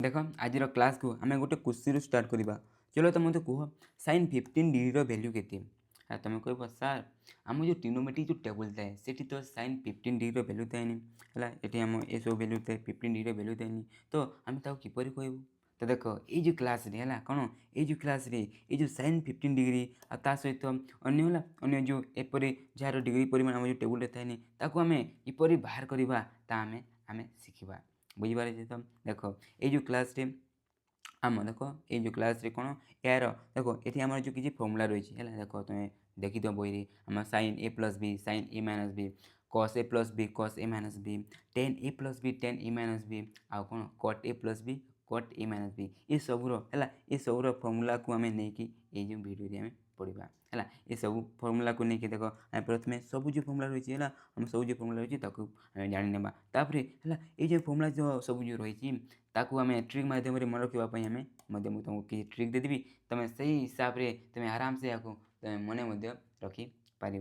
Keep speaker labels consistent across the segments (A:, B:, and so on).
A: देख आज क्लास को आम गोटे क्वेश्चन स्टार्ट करवा। चलो तो मत कह sin 15 डिग्री वैल्यू के तुम कह सार आम जो ट्रिग्नोमेट्री जो टेबल थाए से तो sin 15 डिग्री वैल्यू थाए ये आम ए सब वैल्यू थाए 15 डिग्री वैल्यू थाए तो आम किपर कहूँ। तो देख ये जो क्लास रे है कौन ये जो क्लास रे ये जो sin 15 डिग्री आ सहित अन्य जो एपरी जार डिग्री परिमाण आम जो टेबुल थाए आम किपर बाहर करवा आम आम शिखा बुझीपारे। तो देख ये जो क्लास रे आम देख ये जो क्लास रे कौन यार देख ये आम जो किसी फर्मूला रही है देख तुम देखी दो बही आम sin a plus B sin a minus B cos a plus B cos a minus B tan a plus B tan a minus B आ कौन cot a plus B cot a minus B ये सबूर है ये सबूर formula को आम नहीं ये जो भिडियो आम पढ़ा है ये सब फर्मूला को लेकिन देख आम प्रथम सब जो फर्मूला रही है आम सब जो फर्मूला रही है जाणीने तापर है ये जो फर्मूला जो सब जो रही ताकू आम ट्रिक मध्यम मन रखापी आम तुमको किसी ट्रिक देदेवी तुम से हिसाब से तुम आराम से या मन रखिपार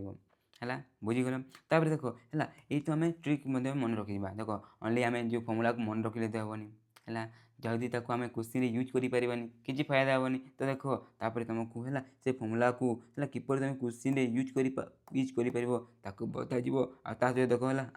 A: है बुझीगल। तापर देख है ये तो आम ट्रिक मन रखा देख ओनली आम जो फर्मूला को मन रखिले तो हेनी है जल्दी ताको आम क्वेश्चन यूज करें किसी फायदा हेनी। तो देख तापर तुमको है से फर्मूला को है किपर तुम क्वेश्चन यूज कर बताइए आ देख है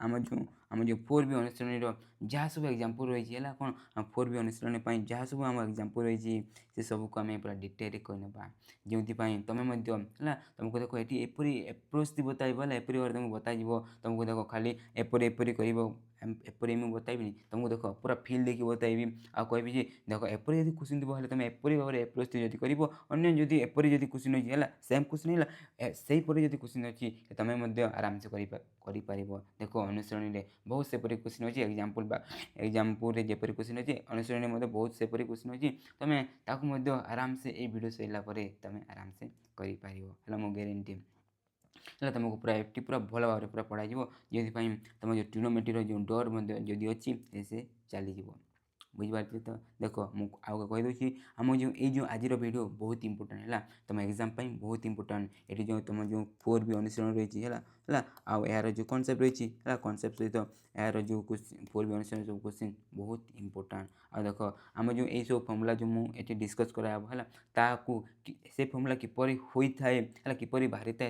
A: आम जो 4B अनुश्रेणी जहाँ सब एग्जाम्पल रही है कौन 4B अनुश्रेणी जहाँ सब आम एग्जाम्पल रही से सबको आम पूरा डिटेल कहना जो तुम तुमको देख ये एपरी एप्रोच थी बताइब एपरी भाव तुमको बताइए तुमको देख खाली एपरी एपरी कर मुझे बताइबी तुमको देख पूरा फिल देखिए बताइबी आ कहबी जे देख एपरी यदि क्वेश्चन थी तुम एपरी भाव में एप्रोच थी कर अन्य जदि एपरी जदि क्वेश्चन है सेम क्वेश्चन है से जदि क्वेश्चन अच्छी तुम आराम से कर देख अनुश्रेणी में बहुत सेपरी क्वेश्चन अच्छी एग्जाम्पल जपरी क्वेश्चन अच्छी अनुश्रेणी में बहुत सेपरी क्वेश्चन अच्छी तुम आराम से ये वीडियो सरला तुम आराम से कर मो ग्यारंटी है तुमको पूरा एफ्टी पूरा भल भाव पूरा पढ़ाई जो तुम जो ट्रिग्नोमेट्री जो डर जदि अच्छी से चलीज बुझीपारे। तो देख मुझे कहीदे आम जो आज वीडियो बहुत इंपोर्टेंट है तुम एग्जाम बहुत इंपोर्टेंट ये जो तुम जो 4B अनुश्रेणी रही है यार जो कनसेप्ट रही है कनसेप्ट सहित यार जो 4B अनुश्रेणी सब क्वेश्चन बहुत इंपोर्टेंट आ देख आम जो ये सब फर्मूला जो मुझे डिस्कस कराब है ताकू से फर्मूला किपर होता है किपर बाहरी था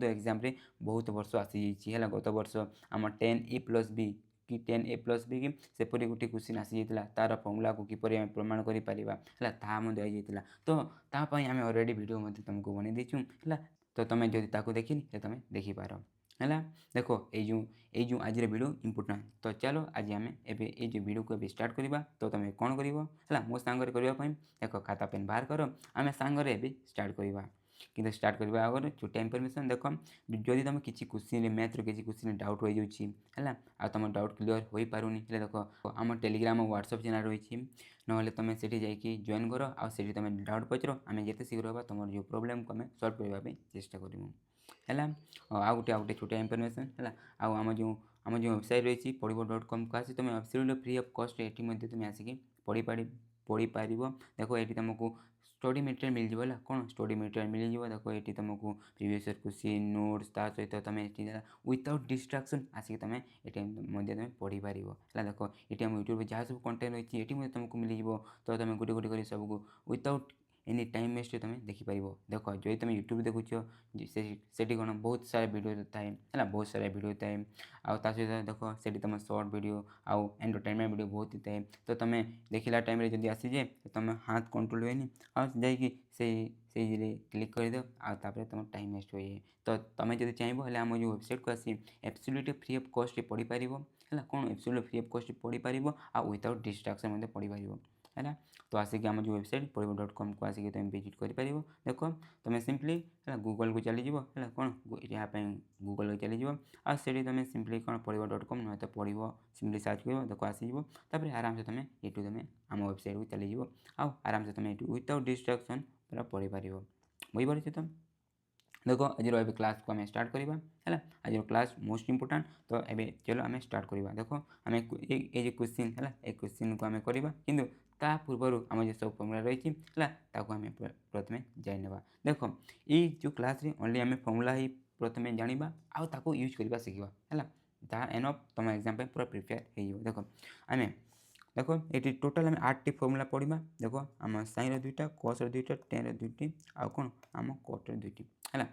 A: एग्जाम बहुत वर्ष आसी जाइए गत वर्ष आम 10A प्लस बी कि 10A प्लस बी कि सेपरी गोटे क्वेश्चन आसी जाता तार फर्मूला को किपर आम प्रमाण करें ताजा तो तापाई आम अलरेडी वीडियो तुमको बन देचु है तो तुम जब ताको देखनी तुम देखिपार है। देख ये जो आज वीडियो इंपोर्टेंट तो चलो आज आम एबे ये जो वीडियो को स्टार्ट करवा। तो तुम कौन कर मो सांगे करने देख खाता पेन बाहर कर आम सांगे ए स्टार्ट करवा कि स्टार्ट करवा आगे छोटा इनफर्मेशन देख जदि तुम किसी क्वेश्चन मैथ्र किसी क्वेश्चन डाउट हो जाए आ तुम डाउट क्लीयर हो पारूनी देख आम टेलीग्राम व्हाट्सएप चैनल रही ना तुम से जाकि जॉइन कर आठ तुम डाउट पचर आम जिते शीघ्र हाँ तुम जो प्रोब्लेम को आम सल्व करने चेष्टा करूँ है। आ गोटे छोटा इनफर्मेशन है आम जो वेबसाइट रही पढ़िब.com को आसी तुम एब्सोल्युटली फ्री ऑफ कॉस्ट ये तुम आसिक पढ़ी पार देख ये तुमको स्टडी मटेरियल मिल जाए कौन स्टडी मटेरियल मिल जाए देख ये तुमको प्रीवियस क्वेश्चन नोट्स ता सहित तुम विदाउट डिस्ट्राक्शन आसिक तुम ये तुम पढ़ी पार है देख ये यूट्यूब जहाँ सब कंटेंट रही है तुमको मिल जाए तो तुम गोटे गोटे कर सबको विदाउट एनी टाइम वेस्ट तुम देखिपार देख जो तुम यूट्यूब देखुच से कौन बहुत सारा वीडियो थाए है बहुत सारा वीडियो थाए आ सहित देख से तुम सर्ट वीडियो आउ एंटरटेनमेंट वीडियो बहुत ही थाए तो तुम देखला टाइम जब आसी जाए तुम हाथ कंट्रोल हुए आ जाकि क्लिक करदे आपर तुम टाइम वेस्ट हो जाए। तो तुम जब चाहिए आम जो वेबसाइट को आसी एब्सोल्युटली फ्री ऑफ कॉस्ट पढ़ी पार है कौन एब्सोल्युटली फ्री ऑफ कॉस्ट पढ़ी पार आ विदाउट डिस्ट्राक्शन पढ़ी पार है। तो आसिक आम जो वेबसाइट पढ़िब.com को आसिक तुम विजिट कर देख तुम सिंपली है गूगल को चलीज है कौन यहाँ गूगल चलीज आठ तुम सिंपली कौन पढ़िब.com ना तो पढ़ सिंपली सर्च कर देख आसपर आराम से तुम ये तुम आम वेबसाइट को चलीज आराम से तुम ये विदाउट डिस्ट्राक्शन पूरा पढ़ी पार बुझीपार। तुम देख आज क्लास को आम स्टार्ट करवा है आज क्लास मोस्ट इंपोर्टेंट तो ये चलो आम स्टार्ट करवा देख आम ये क्वेश्चन है ये क्वेश्चन को आम करवा कि ता पूर्वर आम जो सब फर्मूला रही है आम प्रथम जाना देख ये जो क्लास रे ओनली आम फर्मूला ही प्रथम जाना आउ यूज करवा शिखा है एनफ तुम एग्जाम पूरा प्रिपेयर हो देख आम देख ये टोटाल आम 8 फर्मूला पढ़ा देख आम साइन दुईटा कस दुईटा टेन दुईटी आउ कौन आम कट दुईटी है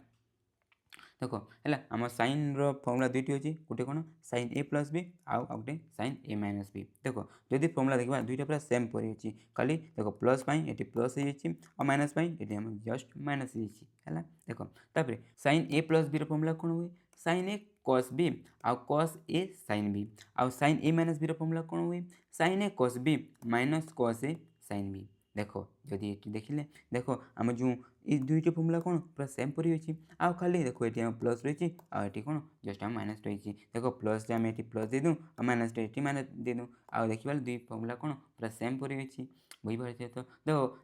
A: देख है आम साइन फर्मूला दुईटी अच्छी गोटे कौन साइन ए प्लस बी आउ गोटे साइन ए माइनस बी देख जदि फर्मूला देखा दुईटा पूरा सेम परी अच्छी खाली देख प्लस ये प्लस हो माइनस ये आम जस्ट माइनस है देख तापर साइन ए प्लस बी फर्मूला कौन हुए साइन ए कस बी आउ कस ए साइन बी आउ साइन ए माइनस बी फर्मूला कौन हुए साइन ए कस बी माइनस कस ए साइन बी देख जदि ये देखिले देख आम जो ये दुईट फर्मूला कौन पूरा सेम परी अच्छी आउ खाली देख ये प्लस रही आठ कौन जस्ट आम माइनस रही देख प्लस आम ये प्लस दे दूँ माइनस ये माइनस दे दूँ आउ देखा दुई फर्मूला कौन पूरा सेम परी अच्छी बुझीपारे तो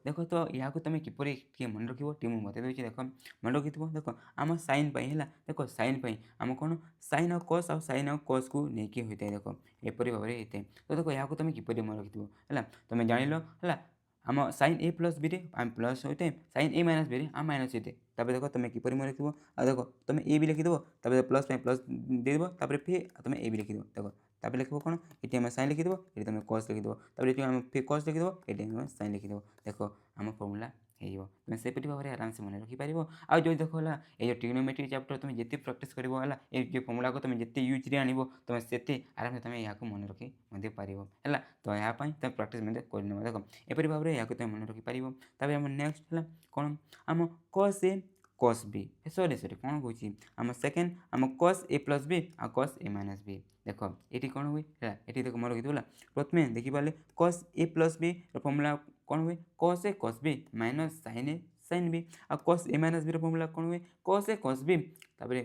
A: देख तो यहाँ तुम किपर मन रख मत देखे देख मन रखी देख आम सैन है देख सैन आम कौन सैन आ कस आउ सैन आ कस को लेकिन होता है देख एपरी भाव में होता है तो देख यहाँ तुम किपर मन रखी है तुम जान है आम सैन ए प्लस बी आम प्लस होते हैं सैन ए माइनस बी आम माइनस होते हैं देख तुम किपर मन रख देख तुम ए भी लिखिदेव प्लस प्लस देदेव फिर तुम ए भी लिखिदेव देख तापर लिख कौन ये आम सैन लिखिदेव ये तुम कस लिखिदेव ये आम फिर कस लिखिदेव ये आम सैन लिखिदेव देख आम फर्मूला हो तुम सेपरी भाव में आराम से मन रखिपार आज जो देख है ये ट्रिग्नोमेट्री चैप्टर तुम जिते प्रैक्टिस कर ये फर्मूला को तुम जिते यूज आनब तुम से आराम से तुम यहाँ मन रखी पार है तो यहाँ तुम प्रैक्टिस कर देख एपरी भाव में यहाँ तुम मन रखिपार आम नेक्स्ट है कौन आम कस ए कस बी सरी कौन कौन आम सेकेंड आम कस ए प्लस बी आ कस ए माइनस बी देख ये कौन हुए ये देख मन रखी प्रथम देखिपारे कस ए प्लस बी फर्मूला कौन हुए कस ए cos B minus sine B आ कस ए माइनस बी फर्मूला कौन हुए कस ए कस बी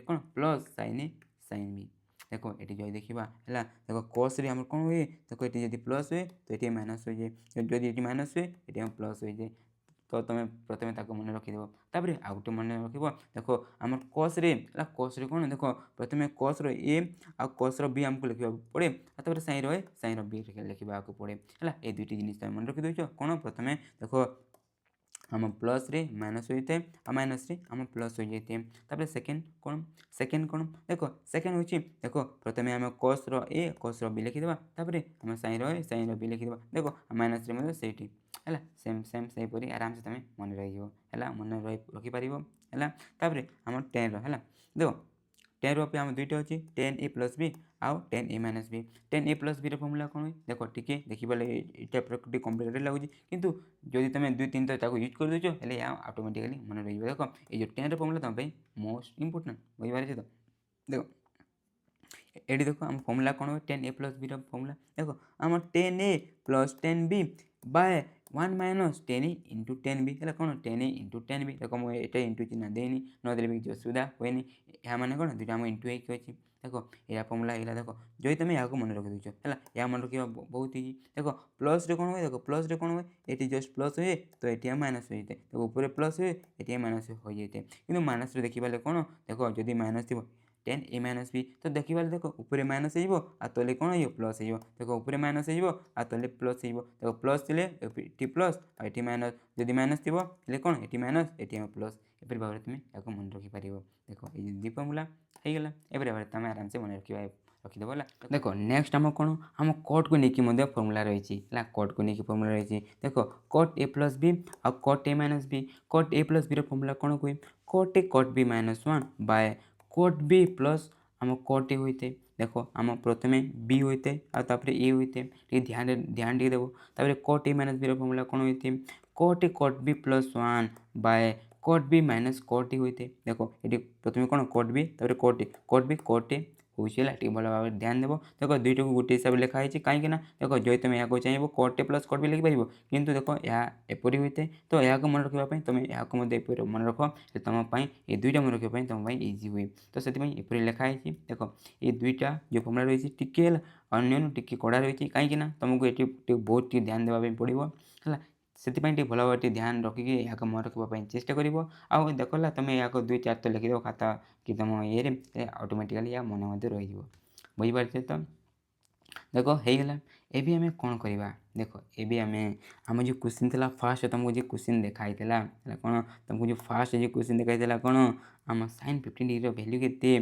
A: कौन प्लस साइन बी देख ये जो देखा है देख कस आम कौन हुए देख ये जब प्लस हुए तो ये माइनस हो जाए जब ये माइनस हुए ये प्लस हो जाए तो तुम प्रथम मन रखिदेव आउ गोटे मन रख देख आम कस रे कौन देख प्रथम कस ए आ कस बी आमको लिखा पड़े तापर साइन बी लिखा पड़े है ये दुईट जिन तुम मन रखिद कौन प्रथम देख आम प्लस रे माइनस होता है आ माइनस रे आम प्लस हो जाते हैं सेकेंड कौन देख सेकेंड होची देख प्रथम आम कस ए कस बी लिखिदेवा आम साइन बी लिखिदेवा देख माइनस रे से है सेम सेम से परी आराम से तुम मन रही मन रखिपार है आम टेन है देख टेन रुपये आम दुईटा अच्छी टेन ए प्लस बी आउ ten A minus B ten A plus B formula कौन हुए देख टी देखिए ये कम्प्लिकेटेड लगुच कितु जदि तुम दुई तीन थर यूज कर देच है ऑटोमेटिकली मन रही देख ये टेन फर्मूला तुम मोस्ट इंपोर्टेंट बुझीपारे तो देख ये देख आम फर्मूला कौन हुए tan A plus B formula देख आम tan A plus tan B by 1 minus tan A into tan B है कौन tan A into tan B देख मुझे इंटू चिन्ह देनी नदेले भी किसी असुविधा हुए यहाँ मैंने कौन दुटा आम इंटू एक अच्छी देख यह फर्मूला है देख जो तुम यहाँ मन रखी देच है या मन रखा बहुत इजी देख प्लस रे कौन हुए देख प्लस रे कौन हुए ये जस्ट प्लस हुए तो ये माइनस हो जाए देख ऊपर प्लस हुए ये माइनस हो जाए कि माइनस देखिए कौन देख जदि माइनस थी टेन ए माइनस बी तो देखिए देख ऊपर माइनस हो तले कौन हो प्लस हो देख ऊपर माइनस हो तले प्लस हो देख प्लस थे प्लस ये माइनस जदि माइनस थी कौन ये माइनस ये प्लस एपरी भाव में तुम या मन रखिपार देख ये दी फर्मूला होगा एपरी भाव में तुम आराम से मन रखा रखिदेव है देख नेक्स्ट आम कौन आम कट को लेकिन फर्मूला रही है कट को लेकिन फर्मूला रही देख कट ए प्लस बी आ cot A minus B cot A plus B formula कौन हुए cot A cot B minus 1 by cot B plus आम कट ए होते देख आम प्रथम बी होते आपर ए होते ध्यान टे देव cot A minus B formula कौन होते cot A cot B plus 1 by cot B minus cot A होते देख ये प्रथम कौन cot B cot B cot A होती भल भाव ध्यान देव देख दुईट को गोटे हिसाब से लिखाई कहीं देख जो तुम यहाँ चाहिए कट ए प्लस कट भी लिखिपार कितु देख यह एपरी होता है तो यह मन रखापी तुम यहाँ मन रख तुम ये दुईटा मन रखापी तुम इजी हुए तो से एपरी लिखाई देख ये दुईटा जो फर्मूला रही टी अन्य टी कड़ा रही कहीं तुमको ये बहुत ध्यान देवाई पड़ो है से भल भाव ध्यान रखिकी यहाँ मन रखापी चेष्टा कर देखला तुम यहाँ दुई चार तो लिखिदेव खाता कि तुम ये ऑटोमेटिकली या मन रही बुझीपार तो देख होगा एवं आम कौन करवा देख एवं आम जो क्वेश्चन था फास्ट तुमको जो क्वेश्चन देखाई कौन तुमको जो फास्ट जो क्वेश्चन देखाई कौन आम sin 15 डिग्री वैल्यू के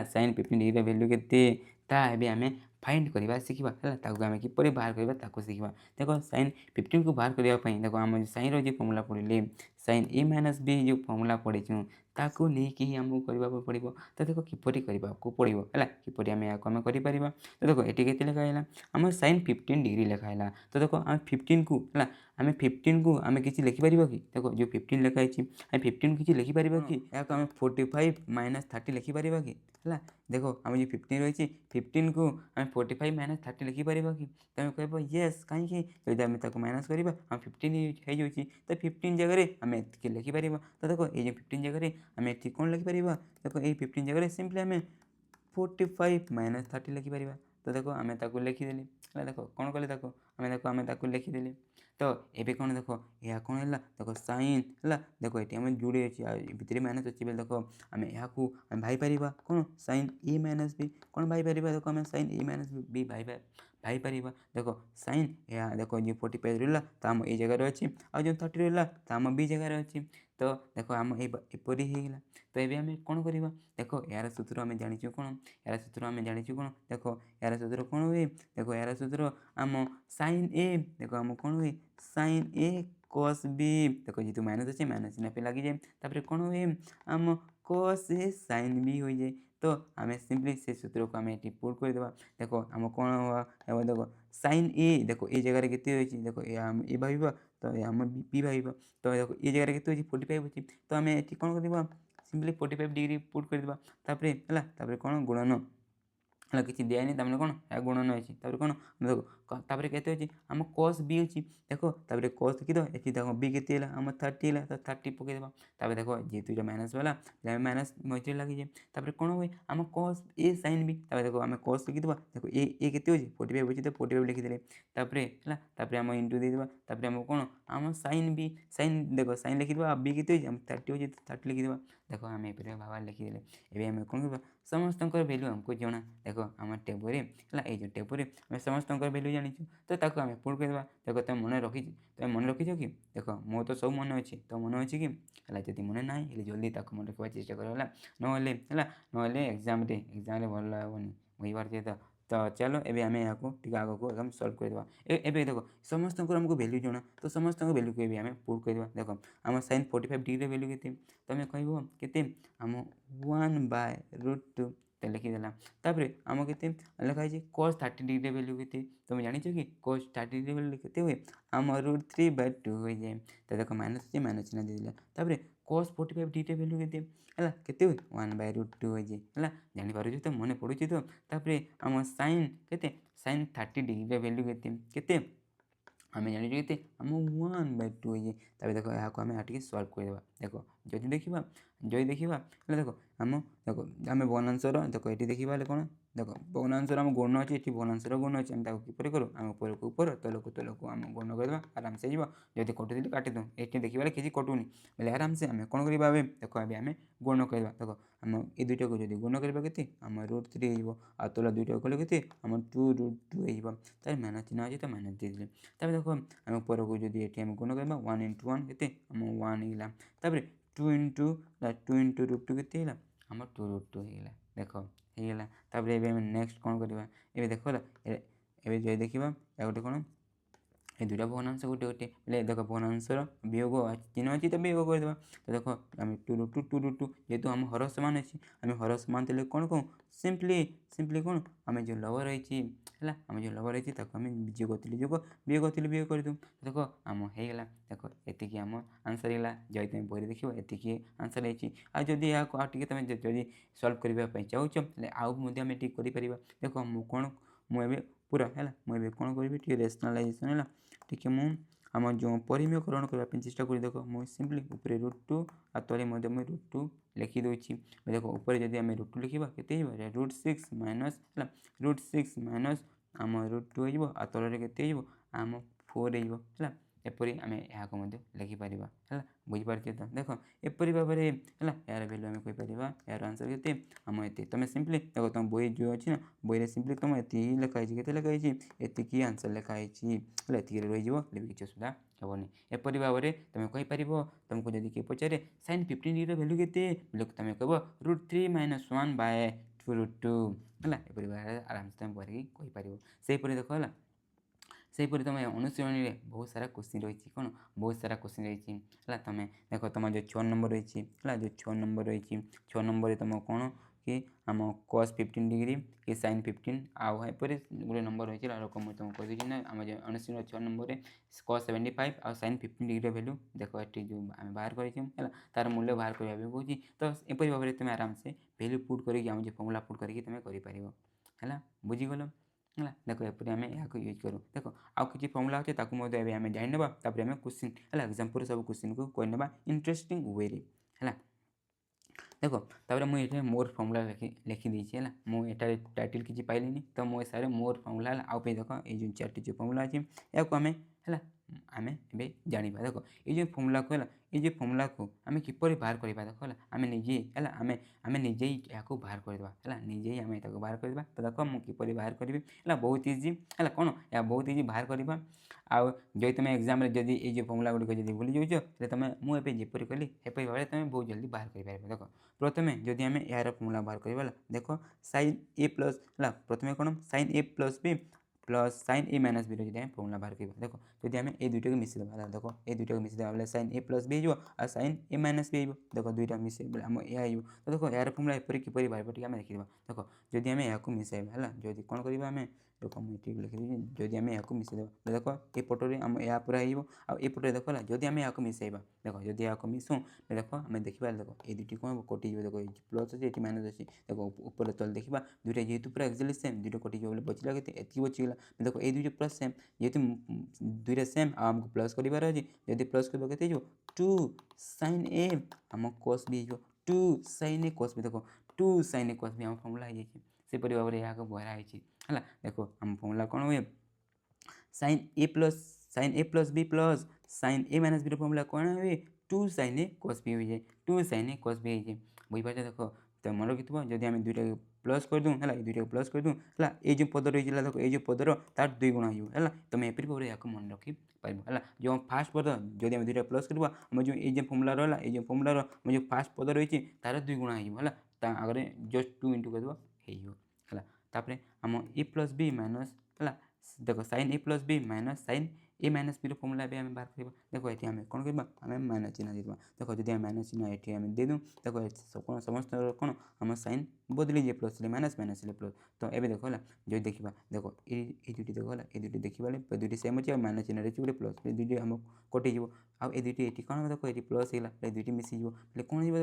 A: साइन 15 डिग्री वैल्यू के आम फाइंड करवा शिखा है आम किपर बाहर करवा शिखा देख sin 15 को बाहर करने देख आम sin जो फर्मूला पढ़े sin a माइनस b जो फर्मूला पढ़ीचु ताकू लेकिन ही आमको करने पड़ो तो देख किपर करने पड़ो है किपर आम या कर तो देख ये के लिखाला आम sin 15 डिग्री लिखाला तो देख आम 15 को है आम 15 को आम कि लिखिपर कि देख जो 15 लिखाई आम 15 किसी लिखिपर कि या आम 45 माइनस 30 लिखिपर कि है देख आम जो 15 रही 15 को आम 45 माइनस 30 लिखिपर कि तुम कह येस कहीं जब आम माइनस करवा आम 15 हो तो 15 जगह आम ये लिखिपर तो देख ये 15 जगह आम ये कौन लिखिपर देख ये 15 जगह सिंपली आम 45 माइनस 30 लिखिपर तो देख आम लिखिदेली देख कौन कले आम लिखिदेली तो ये कौन देख यह कौन है देख साइन है देख ये आम जोड़े अच्छे भितर माइनस अच्छे देख आम यहाँ भाई पार कौन साइन ए माइनस बी कौन भाई पार देख आम साइन ए माइनस बी भाई पार देख साइन या देख जो 45 रहा तो आम ये जगह अच्छी आ जो 30 रहा तो आम बी जगार अच्छी तो देख आम एपरी होगा तो ये आम कौन करवा देख यार सूत्र आम जाचु कौन यार सूत्र आम जाचु कौन देख यार सूत्र कौन हुए देख यार सूत्र आम साइन ए देख आम कौन हुए साइन ए cos बी देख जी माइनस अच्छे माइनस चिन्ह पे लगी जाए तापर कौन हुए आम cos ए साइन बी हो जाए तो आम सिंपली से सूत्र को आम ये पुट करदे देख आम कौन हुआ देख साइन ए देख ये जगह के देख ये भाव तो आम बी भाव तो देख ये जगह के 45 अच्छी तो आम ये कौन कर सिंपली 45 डिग्री पुट करदे है कौन गुणन है किसी दिखाई तमें कौन या गुणन अच्छी कौन देख के आम cos बी अच्छी देख cos लिखिद ये देख बी के आम 30 है तो 30 पकईदेव देख जेहतु माइनस वाला माइनस मझे लगी जाए कौन हुए आम cos ए साइन बी देख आम cos लिखिद देख ए के 45 अच्छी तो 45 लिखिदे आम इंटू देदेबा आम कौन आम साइन बी साइन देख साइन लिखिद बी के आम 30 अच्छी 30 लिखिदेबा देख आम ये भाव लिखिदे ये आम कौन कर समस्त भैल्यू आमको जना देख आम टेबुल है ये टेबुल आम समस्त भैल्यू जाचु तो आम पुट करवा देख तुम मन रखी तुम मन रखीच कि देख मो तो सब मन अच्छे तो मन अच्छी कि जब मन ना जल्दी मन रखा चेष्टा कर ना एग्जाम भल हेनी बुझीपारे तो चलो एबे आम यहाँ आग को एकदम सल्व करदेवा एबे देख समस्त आमको भैल्यू जना तो समस्त भैल्यू को आम पुट करदेवा देख आम साइन 45 डिग्री भैल्यू के तुम कह के आम 1/√2 तो लिखिदेला आम के लिखाई cos 30 डिग्री भैल्यू के तुम जान कि cos 30 डिग्री भैल्यू के हुए आम √3/2 हो जाए तो देख माइनस माइनस चिन्ह देदेला cos 45 डिग्री भैल्यू के हुए 1/√2 हो जाए है जापार तो मन पड़ू तो आम साइन के साइन 30 डिग्री भैल्यू के आम जानी के आम 1/2 हो जाए देख यहाँ आम टे सल्व करदेवा देख जदि देखा देख आम भग्नांशर देख ये देखा कौन देख भग्नांशर आम गुण अच्छे ये भग्नांशर गुण अच्छे आम किपर करूँ आम ऊपर को ऊपर तल को आम गुण करदे आराम से जब कटुली काटिद ये देखा किसी कटुनी बोले आराम से आम कौन करवा देख आम गुण करवा देख आम ये दुईटा को जब गुण करवा के आम √3 हो तल दुईटा कले के आम 2√2 हो तार माइनस चिन्ह अच्छे तो माइनस देदेली देख आम ऊपर को जब ये आम गुण करवा 1 × 1 के आम 1 होगा 2 × √2 के आम 2√2 होगा देख होगा ये नेक्स्ट कौन करवा ये देख ये देखा या गोटे कौन ये दुईटा भग्नांश गोटे गोटे बोले देख भग्नांशर वियोग चिन्ह अच्छी तो वियोग करदे तो देख आम 2√2 जेहतु आम हर समान अच्छी आम हर समान थे कौन कहूँ सिंपली कौन आम जो लव रही है आम जो लव रही आम जोग वियोग करदे देख आम होगा देख ये आम आंसर है जब तुम बही देख ये आंसर होती यहाँ तुम जब सल्व करने चाहूँ आउ कर देख कौन मुझे पूरा है मुझे कौन करी रेशनालाइजेसन है टी मु आम जो परिमेयकरण करने चेष्टा करी देख मुझे सिंपली ऊपर √2 आ तले √2 लिखिदे देख ऊपर जब आम √2 लिखा के √6 माइनस √6 माइनस आम √2 हो तल के आम 4 है एपरी आम यहाँ लिखिपर है बुझीपारे तो देख एपरी भाव में है यार भैल्यू आम कहीपर यार आंसर के आम ये तुम सिंपली देख तुम बही जो अच्छी ना बही सिंपली तुम ये लिखाई के लिखाई ये आंसर लिखाई ये रही किसी असुविधा हेनी एपरी भाव में तुम कहीपर तुमको जब किए पचारे sin 15 डिग्री भैल्यू के तुम कह √3 - 1/2 √2 है एपरी भाव आराम से तुम पढ़ी कहीपर से देख है सेहीपरि तुम अनुशीलनी में बहुत सारा क्वेश्चन रही कौन बहुत सारा क्वेश्चन रही है तुम देख तुम जो 6 नंबर रही है जो 6 नंबर रही 6 नंबर तुम कौन कि आम cos 15 डिग्री कि sin 15 आउ एपरी गोटे नंबर रही है लोक मुझे तुमको कहीदी ना आम अनुशीलन 6 नंबर में cos 75 आउ sin 15 डिग्री वैल्यू देख ये जो आम बाहर कर तार मूल्य बाहर करने कहूँ तो यपरी भाव में तुम आराम से वैल्यू पुट करके आम फर्मूला पुट करके तुम कर बुझीगल है देख एपरी आम यहाँ यूज करूँ देख आउ कि फर्मूला अच्छे आम जाना आम क्वेश्चन है एग्जाम्पल सब क्वेश्चन को करने इंटरेस्टिंग वे है देख तापर मुझे मोर फर्मूला लिखिदी है मुझे टाइटल किसी पाइलिनी तो मुझे सारे मोर फर्मूला आउ पे देख ये 4टी जो फर्मूला अच्छे या आम है आम ए जाना देख ये फर्मूला को है ये फर्मूला को आम किपर बाहर करवा देख आम निजे है आम निजे यहाँ बाहर करदे है निजे ही आम बाहर करवा तो देख मुझे किपर बाहर करी है बहुत इजी है कौन या बहुत इजी बाहर करवा आउ जो तुम एग्जाम जब ये फर्मूला गुड़िक जब भूली जाऊँ तुम मुझे जपरी कली एपरी भाव में तुम बहुत जल्दी बाहर कर देख प्रथम जदि आम यार फर्मूला बाहर करवा देख sin a प्लस है प्रथम कौन sin a plus b plus sin a minus b रही फर्मूला बाहर कर देख जब आम ये दुईटा को मिसेदेवा देख ये दुईटा को मिसेदेवा बोले sin a प्लस b हो sin a माइनस b देख दुईटा मिसे बोले आम यह तो देख यार फर्मूला एपरी किपर बाहर टी देखा देख जदि आम यहाँ मिसेबा है जदि कौन करवा आम देख मुझे लिखिदी जदि आम यहाँ मिसेदेवा देख ये पटरे आम या पूरा होपटे देख जदि आम यहाँ मिसेबा देख जदि यहाँ मिसू देख आम देखा देख ये दुटी कौन कटि देख ये प्लस अच्छे ये माइनस अच्छी देख ऊपर तल देखा दुईटा जेहतु पूरा एक्जाक्टली सेम दुईटा कटि बोले बचला के बचिगला देख ये दुईटा प्लस सेम जेहतु दुईटा सेम आमको प्लस करार अच्छे जदि प्लस कर के 2 sin a आम cos b 2 sin a cos b देख 2 sin a cos b आम फर्मूला हो सेपरी भाव में यहाँ बहराई है देख आम फर्मूला कौन हुए sin a plus b plus sin a minus b formula कौन हुए 2 sin a cos b हो जाए 2 sin a cos b हो बुझीपार देख तो मन रखी जदि आम दुईटा प्लस कर दूँ है दुईटा प्लस कर दूँ है ये जो पद रही है देख ये पदर तार 2 गुणा हो तुम एपरी भाव में यहाँ मन रखी पार है जो फास्ट पद जदि आम दुईटा प्लस करवा आम जो ये फर्मूला रहा ये फर्मूलार जो फास्ट पद रही तार 2 गुणा हो आगे जस्ट 2 इंटू कर है आम ए प्लस बी माइनस है देख sin a plus B minus sin a minus B formula भी आम बाहर करवा देख ये आम कौन करवा आम माइनस चिन्ह देवा देख जब आम माइनस चिन्ह ये आम दे दूँ देख कौन समस्त कौन आम साइन बदली जाए प्लस माइनस माइनस प्लस तो ये देख है जो देखा देख ये दुटी देख है ये दुटी देखा दुटी सेम अच्छे माइनस चिन्ह रही गोटे प्लस दुटी आम कटिज आउ ये दुटी ये कौन देख ये प्लस होगा ये दुटी मिसीज बोले कौन हो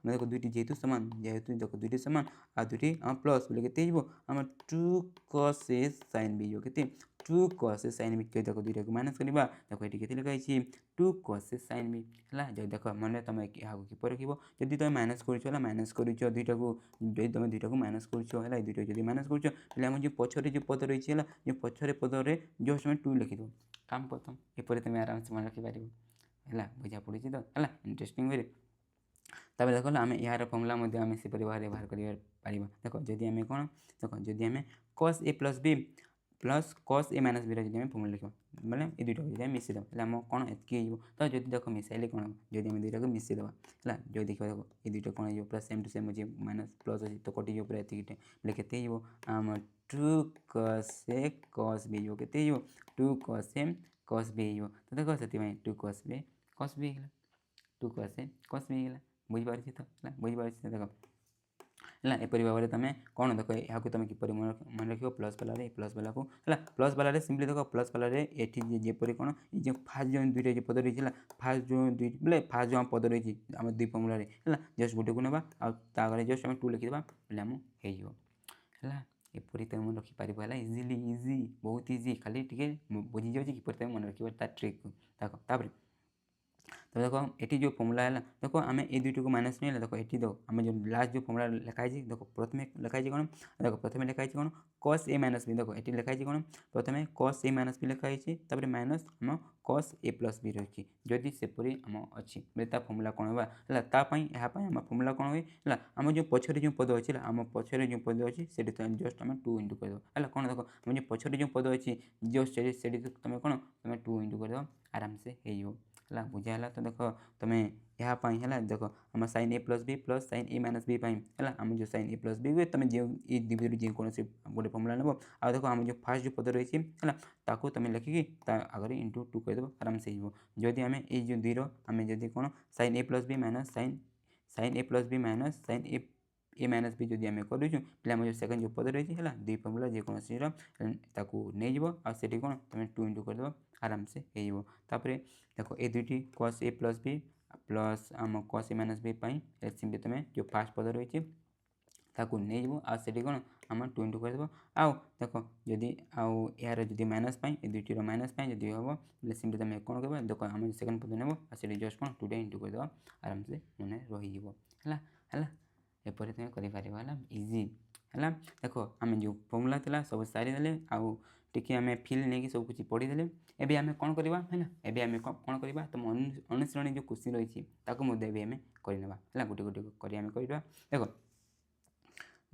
A: देख देख दुटी जेहतु सामान जेहतु देख दुटी सामान आ दुटी आम प्लस बोले के आम 2 cos a sin b के 2 cos a sin b देख दुईटा को माइनस करवा देख ये लिखाई 2 cos a sin b है जब देख मन तुम यहाँ किपर रख जब तुम माइनस कर माइनस कर दुईटा को तुम दुईटा को माइनस कर दुईटा जब माइनस कर जो पछरे जो पद रही है जो पछरे पदर जस्ट आम 2 लिखिद काम खत्म एपरी तुम आराम से मन रखिपार है बुझा पड़ी तो है इंटरेस्टिंग वे तब देख आम यार फर्मूला आम से बाहर कर देख जदि आम कौन देख जदि आम cos a plus b plus cos a minus b जब फर्मूला लिखा बोले ये दुईटा जब मिसेदेव आम कौन एति तो जब देख मिसाइले कौन जब आम दुईटा को मिसेदेवा है जो देखा देख ये दुईटा कौन हो पूरा सेम टू सेम अच्छे माइनस प्लस अच्छे तो कटि पूरा एति बोले के आम 2 cos a cos b के 2 cos a cos b तो देख से 2 cos b cos b 2 cos a cos b बुझीपार तो बुझीपार देख है एपरी भाव में तुम कौन देख यहाँ तुम किपर मन रख प्लस वाले प्लस वाला को है प्लस वाले सिंपली देख प्लस वाले ये जपरी कौन ये फास्ट जो दुईटा जो पद रही है फास्ट जो दुई बोले फास्ट जो पद रही आम दुई फर्मूला है जस्ट गोटे को ना आगे जस्ट आम 2 लिखिदेवा बोले आम है एपरी तुम मन रखिपार है इजिली इजी बहुत इजी खाली टे बुझी जाऊँगी किपर तुम मन रख ट्रिक देख तो देखो ये जो फर्मूला है देखो आम ये दुईट को माइनस नहीं देख ये देख आम जो लास्ट जो फर्मूला लिखाई देख प्रथम लिखाई कौन देख प्रथम लिखाई कौन cos a माइनस b देख ये लिखाई कौन प्रथम cos a माइनस b लिखाई माइनस आम cos a प्लस b रही जदि सेपरी आम अच्छी बोले फर्मूला कौन होगा है यहाँ आम फर्मूला कौन हुए है आम जो पछरे जो पद अच्छी आम पछरे जो पद अच्छी से जस्ट आम 2 इंटू करदेव है कौन देख आम जो पछरे जो पद अच्छी जस्ट से तुम कौन तुम 2 इंटू करदेव आराम से हो है बुझाला। तो देख तुम्हें यहाँ है देख आम sin a plus B plus sin a minus B है आम जो sin a प्लस बी हुए तुम जो दिविधि जेकोसी गोटे फर्मुला नब आ देख आम जो फास्ट जो पद रही है ताकू तुम लिखिकी आगे इंटू 2 करदेव आराम से जदि आम ये दुईर आम जदि कौन sin a plus B minus sin a plus B minus sin a minus B जदि आम करूँ पे आम जो सेकेंड जो पद रही है दुई फर्मुला जेकोसी नहीं आठी कौन तुम 2 इंटू करदेव आराम से होपर देख ये दुईटी cos a plus B plus आम cos a minus B simply तुम जो फास्ट पद रही ताकू नहीं आठी कौन आम 2 इंटू करदेव आउ देख जदि यार जदि माइनस ये दुईटर माइनस जदि हम सिंपली तुम कौन कर देख आम सेकेंड पद नेब आठी जस्ट कौन 2 इंटू करदेव आराम से मन रही एपरी तुम कर इजी है। देख आम जो फर्मुला था सब सारीदे आउ टी आम फिल नहीं सब कुछ पढ़ीदे एवं आम कौन करवा है एवं आम कौन करवा तुम अनुश्रेणी जो क्वेश्चन रही आम करने गोटे गोटे कर देख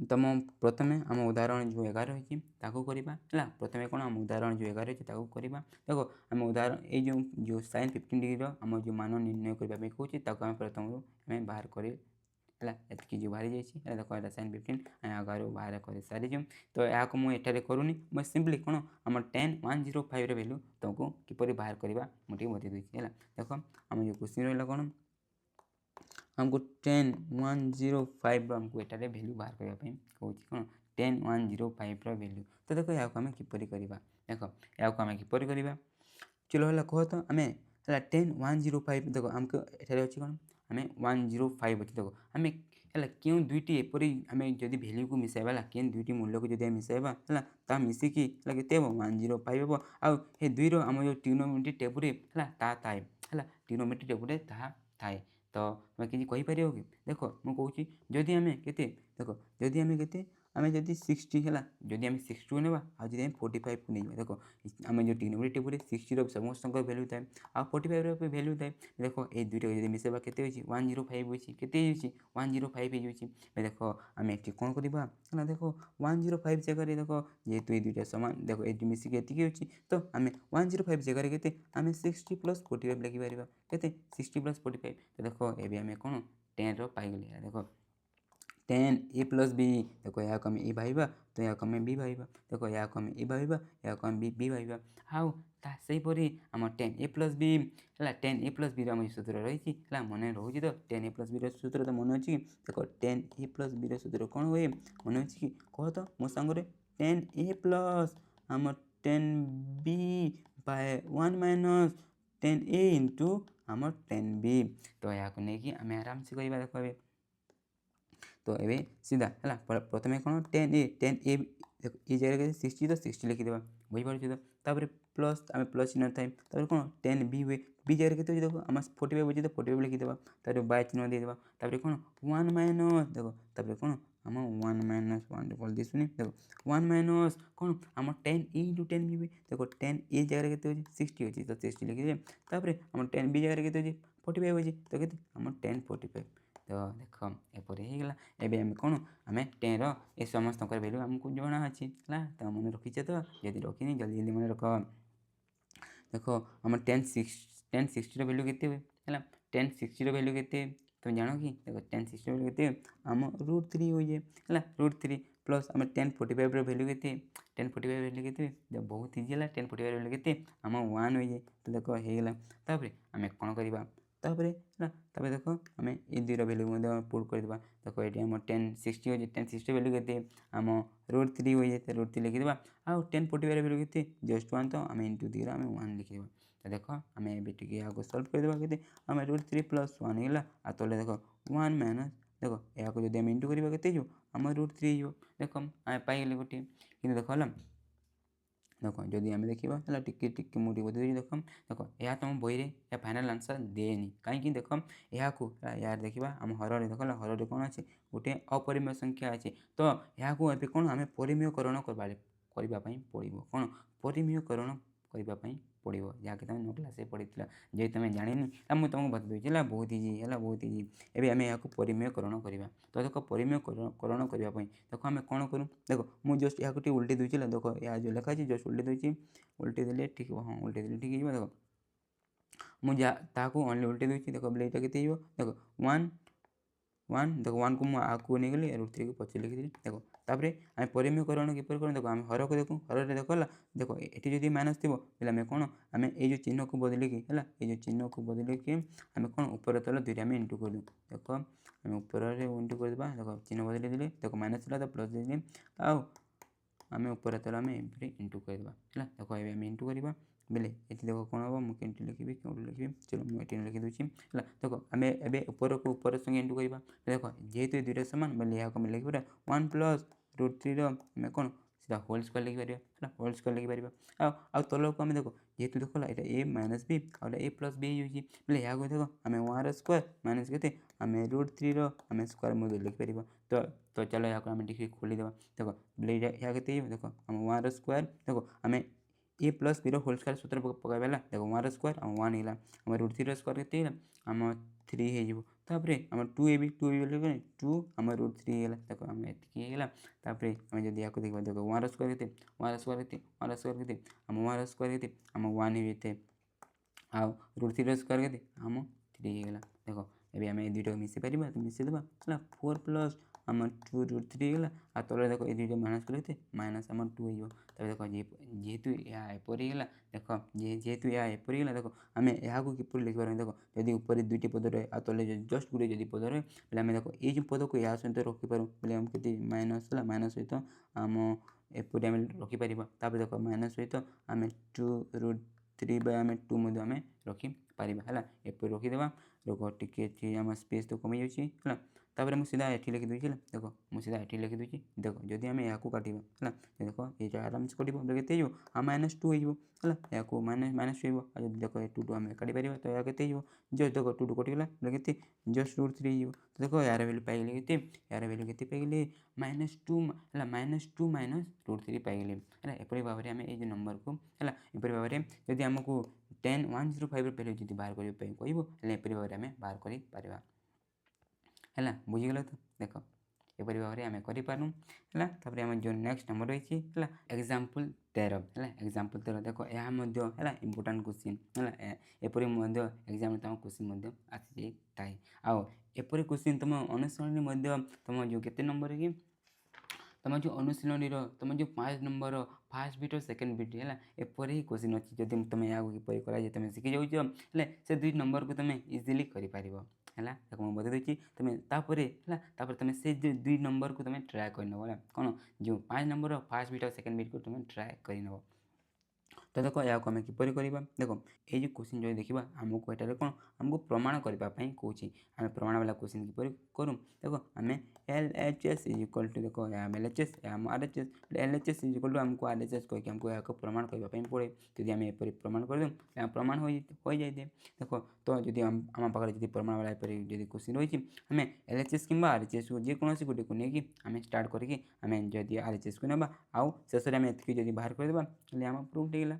A: तुम प्रथम आम उदाहरण जो 11 रही है प्रथम कौन आम उदाहरण जो 11 रही है देख आम उदाहरण ये जो sin 15 डिग्री आम जो मान निर्णय करने कहूँ आम प्रथम आम बाहर कर एति जो बाहरी जाइए देख यहाँ sin 15 आगे बाहर कर सारी तो यहाँ मुझे करूनी मैं सिंपली कौन आम 10,105 वैल्यू तुमको किपर बाहर करवा मुझे बता दूसरी है देख आम जो क्वेश्चन रहा कौन आमको 10,105 आमको एटारे वैल्यू बाहर करने कहूँ कौन 10,105 वैल्यू तो देख यहाँ आम किपर करवा देख यहाँ आम किपर करवा चलो है कह तो आम है 10,105 देख आमको एठारे अच्छी कौन आम 105 अच्छे देख आम है क्यों दुईटी एपरी आम जब वैल्यू को मिसाइबा क्या दुईटी मूल्य को जब मिसाइबा है मिसिकी के 105 हम आउ दुईर आम जो ट्रिग्नोमेट्री टेबुल है थाए ट्रिग्नोमेट्री टेबुल थाए तो तुम किसी कहीपर कि देख मुझे जदि आम के देख जदि आम के आम जब 60 है जदि आम 60 को ना आज 45 को नहीं देख आम जो ट्रिग्नोमेट्री टेबुल 60 समस्त भैल्यू थाए आ 45 भैल्यू थाए देख ये दुईटा जब मिसेबा के 105 होती के 105 हो देख आम ये कौन करवा देख 105 जगह देख जेहेतु ये दुईटा सामान देख ये मिसिक ये अच्छी तो आम 105 जगह के आम 60 प्लस 45 लिखिपर के 60 प्लस 45 तो देख ये आम कौन 10 पाईगले देख 10 a प्लस बी देख यहाँ आम ए भाइबा तो यहाँ आम बी भाइबा देख यहाँ आम ए भाइबा यहाँ आम बी भाइबा आउ सेहीपरी आम 10 a प्लस बी है 10 a प्लस बी आम सूत्र रही है मन रोचे तो 10 a प्लस बी सूत्र तो मन अच्छी देख 10 a प्लस बी सूत्र कौन हुए मन अच्छी कि कह तो मो सांगे 10 a प्लस आम 10 b by 1 minus 10 a into आम 10 b तो यहाँ नहीं आम आराम से कह देख तो ये सीधा है प्रथम कौन 10 ए ये जगह 60 तो 60 लिखिदेवा बुझीपार तो प्लस आम प्लस चिन्ह था कौन 10 बी हुए बी जगह के देख आम 45 बुझे तो 45 लिखिदेवा बाय चिन्ह देदेवा कौन 1 माइनस देख कौन आम 1 माइनस 1 बोल दिशुनी देख 1 माइनस कौन आम 10 इंटू 10 बी हुए देख 10 ए जगह के 60 अच्छी तो 60 लिखिदे आम 10 बी जगह के 45 अच्छी तो के आम 10 45 तो देख एपरी होगा एवं आम कौन आम 10 ये समस्त वैल्यू आमको जना अच्छी है तो मन रखीचे तो जब रखी जल्दी जल्दी मन रख देख आम 1060 वैल्यू के है 1060 वैल्यू के तुम जान कि देख 1060 वैल्यू के आम √3 हो जाए है √3 प्लस आम 1045 वैल्यू के 1045 वैल्यू के बहुत इजी है 1045 वैल्यू के आम 1 हो जाए तो देख होगा आम कौन करवा देख आम ये दुईर वैल्यू पुट करदे देख ये आम 1060 हो 1060 वैल्यू के आम √3 हो जाए √3 लिखिदेवा आउ 1045 वैल्यू के जस्ट 1 तो आम इंटू दुईर आम 1 लिखिदेवा तो देख आम ये यहाँ सल्व करदे के आम √3 प्लस 1 होगा आ तले देख 1 माइनस देख यहाँ जब आम इंटू करवा के आम √3 हो देख आम पाइगले गोटे कि देख है देख जदि आम देखा है टिके मुझे बदल देख देख यह तुम बही या फाइनाल आंसर देनी कहीं देख यहाँ यार देखा आम हर देख हर कौन अच्छे गोटे अपरिमेय संख्या अच्छे तो यहाँ कौन आम परिमेयकरण करने पड़ो कौन परिमेयकरण करने पड़ो जहाँकि तुम 9 क्लास पढ़ी जे तुम जानी मुझे तुमको बता दूसरी बहुत इजी है बहुत इजी एवं आम यहाँ परिमेयकरण करवा तो देख परिमेयकरण करने देख आम कौन करूँ देख मुझे जस्ट यहाँ उल्टे दूसरी देख यहाँ जो लिखा है जस्ट उल्टे दूसरी उल्टे देले ठीक हाँ उल्टे देले ठीक है देख मुझे ताकू ओनली उल्टे दूसरी देख बोले ये के देख 1 देख 1 को आगे नहीं गली √3 को पचे लिखी देख तापर आम परिमेयकरण किपर कर देख आम हर को देखूँ हर देख देख ये जो माइनस थी आम कौन आम ये चिन्ह को बदलिकी है ये चिन्ह को बदलिकी आम कौन ऊपर तल दुईटा आम इंटू कर देख आम ऊपर इंटू कर देख चिन्ह बदल देले देख माइनस था तो प्लस देली आम ऊपर तल आम इंटू करवा है देख ये आम इंटू करवा बेले ये देख कौन हम मुझे इंटू लिखी क्यों लिखी चलो मुझे लिखी दूसरी है देख आम ए ऊपर को ऊपर संगे इंटू करवा देख जेहेतु ये दुईटा सामान बोले यहाँ आम लिखिपर 1 प्लस √3 आम कौन सीधा होल स्क्वायर लिखिपर है होल स्क्वायर लिखिपर आउ तल को आम देख जेहेतु देख ये ए माइनस बी और ए प्लस बी होगी बोले यहाँ देख आम 1 स्क्वायर माइनस के आम √3 आम स्क्वायर मुझे लिखिपर तो चलो यहाँ आम टी खोलीदे देख बोले यहाँ के देख आम 1 स्क्वायर देख आम ए प्लस बी होल स्क्वायर सूत्र पकाइबा देख 1 स्क्वायर आम 1 है आम √3 स्क्वायर के आम 3 होपर आम 2ab 2 आम √3 है देख आम ये आम जब यहाँ देखा देख 1 स्क्वायर के 1 स्क्वायर के 1 स्क्वायर के आम 1 स्क्वायर के आम 1 होते आउ √3 स्क्वायर के आम 3 है देख ये आम दुईटा मिसई पार मिसईदेवा है 4 प्लस आम 2√3 है आ तले देख ये दुईटा माइनस कर माइनस आम 2 हो देख जेहेतु यह एपरी है देख जेहेतु यह एपरी है देख आम यहाँ किपर लिखिपार देख जदि ऊपर दुईटी पद रहे आ तले जस्ट गोटे जब पद रहे बोले आम देख ये पद को या सहित रखिपार बोले आम के माइनस है माइनस सहित आम एपरी आम रखिपर देख माइनस सहित आम 2√3 आम 2 आम रखिपर है एपरी रखीदेवा देख टी आम स्पेस तो कमी जाए तापर मुझे सीधा ये लिखी दूसरी देख मुझे सीधा ये लिखी दूसरी देख जदि आम यहाँ काटा है देख ये आराम से कट बोले के -2 हो यहाँ माइनस 2 हो देख 2 आम काटी पार तो यहाँ के जस्ट देख 2 कटिगला बोले के जस्ट √3 हो तो देख यार भैल्यू पाइले के यार भैल्यू के पाइले -2 है -2 माइनस √3 पाइले है एपरी भाव में आम ये नंबर को है एपरी भाव में जब आमको 105 भैल्यू जब बाहर करने कह एपरी भाव में आम बाहर कर है बुझीगल तो देख एपरी भाव में आम करूँ है आम जो नेक्स्ट नंबर रही है एग्जाम्पल 13 है एग्जाम्पल 13 देख यह है इंपोर्टाट क्वेश्चन है एपरी एग्जाम तुम क्वेश्चन आसी जाए आउ एपरी क्वेश्चन तुम अनुसरण तुम जो केते नंबर कि तुम जो अनुशीलन तुम जो 5 नंबर फास्ट बीट और सेकेंड बीट है एपरी ही क्वेश्चन अच्छी जब तुम यहाँ किपर कर तुम शिखी जाऊँ से 2 नंबर को तुम इजिली कर है मुझे बता दूसरी तुम तुम से 2 नंबर को तुम ट्राए कर कौन जो 5 नंबर फास्ट बीट और सेकेंड बीट को तुम ट्राए कर तो देख यहाँ आम किपर करवा देख ये जो क्वेश्चन जो देखा आमको यहाँ कौन आमको प्रमाण करने कौन आम प्रमाण वाला क्वेश्चन किपर करूँ देख आम LHS इक्वल टू देख आम LHS आम RHS LHS इक्वल टू आमको RHS कहीकि आमको यहाँ प्रमाण करने पड़े जब आम एपरी प्रमाण करदें प्रमाण हो जाए देख तो जब आम पाखे जब प्रमाण वाला एपरी जब क्वेश्चन रही आम LHS कि RHS को जेकोसी गोटे को लेकिन आम स्टार्ट करके आम जब RHS को ना आउ शेष में आम ये बाहर करदे आम प्रूफ होगा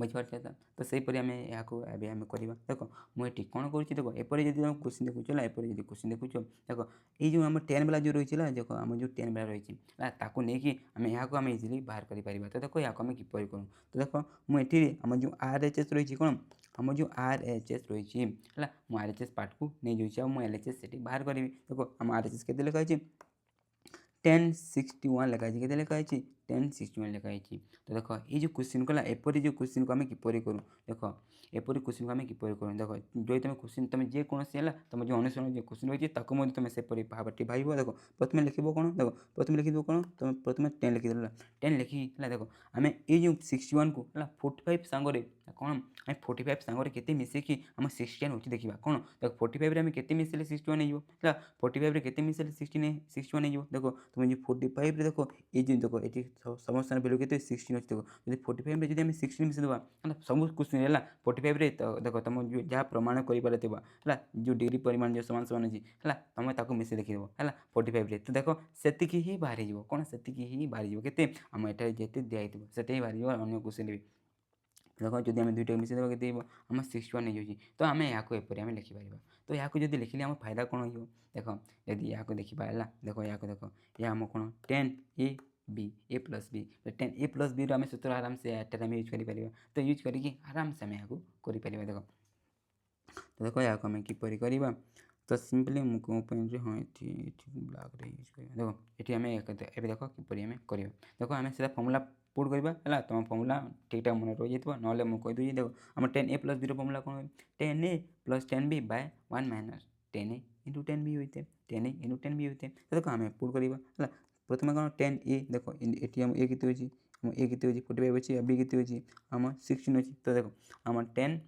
A: बुझीपार तो सहीपरि आम यहाँ आम करवा देख मुझे कौन करुँच देख एपरी जब क्वेश्चन देखुच एपरी जब क्वेश्चन देखुच देख ये आम 10 वाला जो रही है देख आम जो 10 वाला रही है आम यहाँ आम इजिली बाहर कर तो देख यहाँ आम किपर करूँ तो देख मुझे आम जो RHS रही कौन आम जो RHS रही है मुझे RHS पार्ट को नहीं जाऊँ मुझे LHS से बाहर करी देख आम RHS के लिखाई 1061 लिखाई के लिखाई 1061 लिखाई तो देख ये जो क्वेश्चन कला एपरी जो क्वेश्चन को आम किपर करूँ देख एपरी क्वेश्चन को आम किपर करूँ देख जो तुम क्वेश्चन तुम जेकोसी है तुम जो अनुसरण जो क्वेश्चन रही है तुम से भाव भाव देख प्रथम लिख कौन देख प्रथम लिख कौन तुम प्रथम 10 लिखिद 10 लिखी देख आम ये जो 61 को 45 सांगे कौन आम 45 सांगे के मिसेकी आम 61 हो देखा कौन देख 45 आम के मिसेले 61 हो 45 के मिसेले 61 हो देख तुम जो 45 देख ये जो देख ये समस्त भैल्यू के 16 अच्छे देख 45 जब आम 16 मिसेदेवा सब क्वेश्चन है 45 देख तुम जो जहाँ प्रमाण कर जो डिग्री परिमाण जो सामान सामान अच्छी है तुम ताको मिसे देखीदेव है 45 तो देख से ही बाहरी जा कौन से ही बाहरी के आम एट जिते दिखाई से ही बाहरी अगर क्वेश्चन भी देख जब आम दुईटा मिसेदेवा के आम 61 नहीं जाऊँगी तो आम यहाँ एपरी आम लिखिपर तो यहाँ जब लिखिले आम फायदा कौन हो देख यदि यहाँ देखा है देख यहाँ देख यह आम कौन 10AB A plus B 10A plus B आम सूत्र आराम से आम यूज कर तो यूज करके आराम से आम यहाँ कर देख तो देखो या आम किपरि करवा तो सिंपली मु कौन पेन हाँ ये ब्लैक रे यूज करवा देखो ये आम ए देख किपरि आम कर देखो आम सीधा फर्मूला पुट करवा है तुम फर्मूला ठीक ठाक मन रही जाए ना मुझे कहीदे देखो आम 10a + b फर्मूला कौन 10a + 10b bye 1 - 10a × 10b होते 10a × 10b होते तो देखो आम पुट करवा है प्रथम कौन 10a देखो ये आम ए के ए के 45 अच्छी बी के आम 16 अच्छी तो देखो आम 10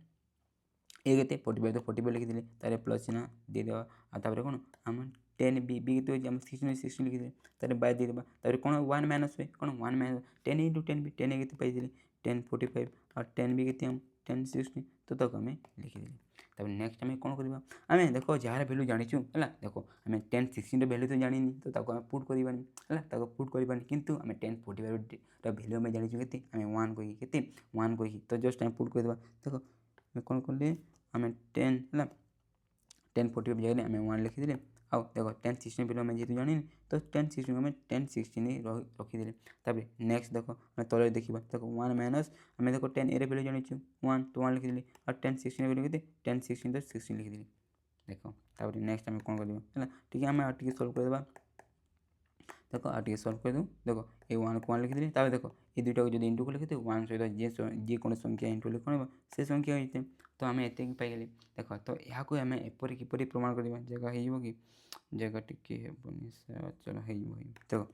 A: ए के 45 तो 45 लिखिदे तार प्लस चिन्ह देदेवा आपर कौन आम 10 बी बी के आम 16 लिखिदे तार बाय देदेवा तार कौन 1 माइनस हुए कौन 1 माइनस 10 × 10 बी 10 ए के पाई 10 45 और 10 बी के आम 10 16 तो तक आम लिखिदे तब नेक्स्ट आम कौन करवा आम देखो जार भैल्यू जाचु है देखो आम 10 16 भैल्यू तो जानी तो ताको पुट करवानी है पुट करवानी किंतु आम 10 45 भैल्यू आम जाचु के आम 1 कही 1 कही तो जस्ट आम पुट करवा देखो कौन कले आम 10 है 10 45 जगह आम 1 लिखिदे आउ देखो 10 16 भैल्यू आम जेहतु जानी तो 10 16 आम 10 16 रखीदे तापर नेक्स्ट देखो आम तले देखा देखो 1 माइनस आम देखो 10 ए भैल्यू जाचु 1 तो 1 लिखिदे और 10 16 भैल्यू के 10 16 तो 16 लिखिदे देखो तापर नेक्स्ट आम कौन करवा है ठीक है आम आगे सल्व करदेवा देखो आगे सल्व कर दूँ देखो ये 1 को 1 लिखिदे तापर देखो ये दुईटा को जो इंटू को लिखिदे 1 सहित जे कौन संख्या इंटू लिख से संख्या होते तो आम एत पाइगले देख तो यहाँ आम एपरी किपरि प्रमाण करवा जगह हो कि जगह टिके हेनी चलो देखो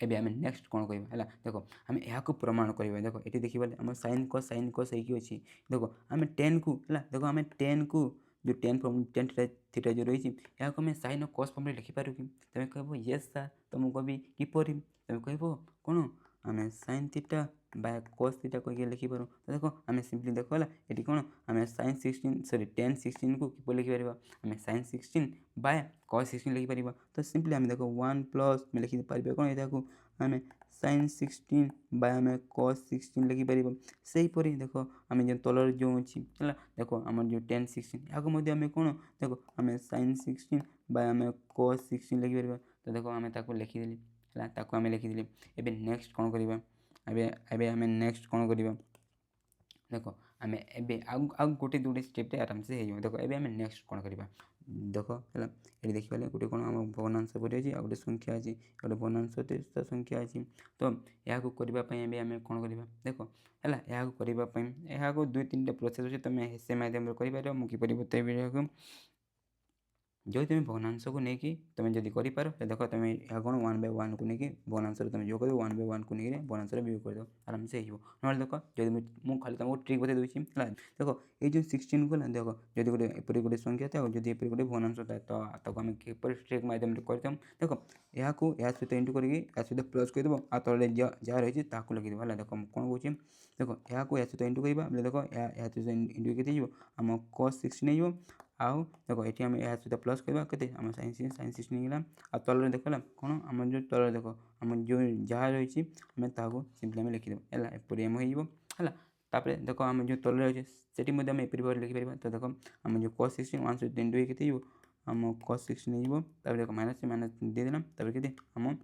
A: एबे आम नेक्स्ट कौन करवा है देखो आम यहाँ प्रमाण करवा देखो ये देखिए आम साइन कस होगी अच्छी देखो आम 10 को है देखो आम 10 को जो 10 थीटा जो रही है आम साइन कस फॉर्म लिखिपार कि तुम कह येस सर तो मुझे कहबी किपरि तुम कह कौन आम sine theta by cos theta कह लिखिपार तो देखो आम सिंपली देखो है ये कौन आम साइन 16 सॉरी 10 16 को किपर लिखिपार आम साइन 16 बाय कस 16 लिखिपार तो सिंपली आम देखो 1 प्लस में लिखिपार कौन यहाँ आम साइन 16 बाय आम कस 16 लिखिपार से हीपरि देखो आम जो तलर जो अच्छी है देखो आम जो 10 16 यहाँ आम कौन देखो आम साइन 16 बाय आम कस 16 लिखिपार तो देखो आम लिखिदेली है आम लिखिदेली एबे नेक्स्ट कौन करवा एबे आम नेक्स्ट कौन करवा देखो आम एबे आग गोटे दुटे स्टेप आराम से हो देखो एबे आम नेक्स्ट कौन करवा देखो है ये देखिए गोटे कौन आम भग्नांश पड़ी अच्छी गोटे संख्या अच्छी गोटे भग्नांश संख्या अच्छी तो यहाँ करने आम कौन करवा देखो है यहाँ करने यहाँ 2-3टा प्रोसेस अच्छे तुम से माध्यम कर मुझे किपरि बताइए जो तुम भग्नांश को लेकिन तुम जब कर देख तुम यहाँ कौन 1/1 को लेकिन भग्नांश तुम जो कर 1/1 को लेकिन भग्नांश वियोग कर दो आराम से हो ना देख जब मुझे खाली तुमको ट्रिक बता दूसरी है देखो ये जो 16 को देखो जब गोटे एपरी गोटे संख्या था जब एपरी गोटे भग्नांश था तो आम किपर ट्रिक माध्यम करते देखो यहाँ को या सहित इंटू करके सहित प्लस करदेव आ तले जहाँ रही लिखिदेव है देखो कौन कौन देखो यहाँ को या सहित इंटू करवा देखो या सहित इंटू के आम कस 16 हो आउ देखो ये आम यहाँ सहित प्लस करवा के आम साइन 16 गला आ तल देख कौन आम जो तल देख आम जो जहाँ रही आम ताको सिंपली आम लिखिदेव है एपरी आम है तापर देखो आम जो तल रही से आम एपरी भाव लिखिपर तो देखो आम जो कस 16 1 सहित इंटू के आम कस 16 हो देखो माइनस माइनस देदेला तापर के आम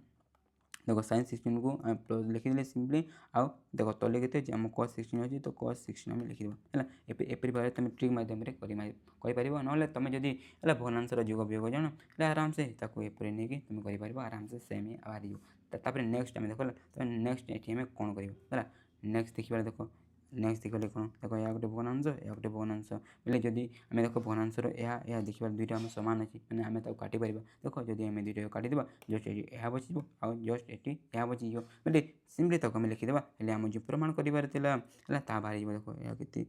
A: देखो साइन 16 को आम प्लस लिखिदे सिंपली आउ देखो तले के आम कस 16 अच्छी तो कस 16 आम लिखिदेव है एपरी भाव तुम ट्रिक माध्यम कहीपर ना तुम जदि है भग्नांशर जोग वियोग जान आराम से एपरी नहीं तुम कर आराम से सेम बाहर नेक्स्ट आम देख नेक्स्ट ये आम कौन कर नेक्स्ट देखिए देखो नेक्स्ट देखिए कौन देखो या गोटे भग्नांश या गोटे भग्नांश बोले जदि आम देख भग्नांशर या देखा दुईटा आम सामान अच्छी मैंने आम काटिपर देखो जब आम दुईटा काटिद जस्ट यह बच आउ जस्ट ये यहाँ बची बोले सिंपली तक आम लिखिदेवा आम जो प्रमाण कर बाहर देखो या के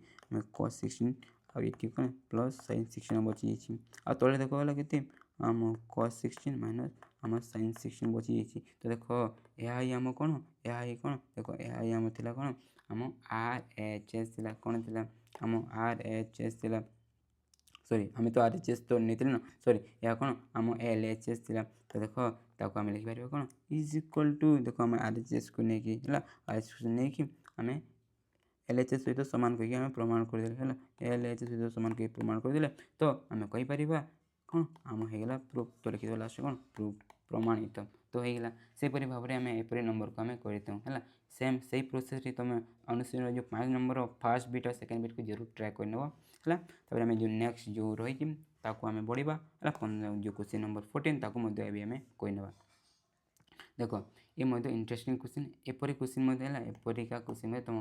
A: कस 16 आउ ये कौन प्लस साइन 16 बची जाइए आ तले देखो के आम कस 16 माइनस आम साइन 16 बची जाइए तो देखो यह आम कौन यह कौन देखो यह आम थी कौन आम RHS कौन थी आम RHS सॉरी आम तो RHS तो नहीं ना सॉरी या कौन आम LHS तो देखो ताको आम लिखिपर कौन इज इक्वल टू देखो आम RHS को लेकिन है RHS को लेकिन आम LHS सहित सामान कहीकि आम प्रमाण करदे है LHS सहित सामान कही प्रमाण करदे तो आम कहीपर कौन आम होगा प्रूफ तो लिखिदेव लास्ट कौन प्रूफ प्रमाणित तो होगा सेपरी भाव में आम एपरी नंबर को आम कर सेम से प्रोसेस तुम अनुशीलन जो 5 नंबर फर्स्ट बीट और सेकेंड बीट को जरूर ट्राए कर है तापर आम जो नेक्स्ट जो रही आम बढ़ा है जो क्वेश्चन नंबर 14 ताकू आम कहीने देख ये इंटरेस्टिंग क्वेश्चन एपरी क्वेश्चन एपरिका क्वेश्चन तुम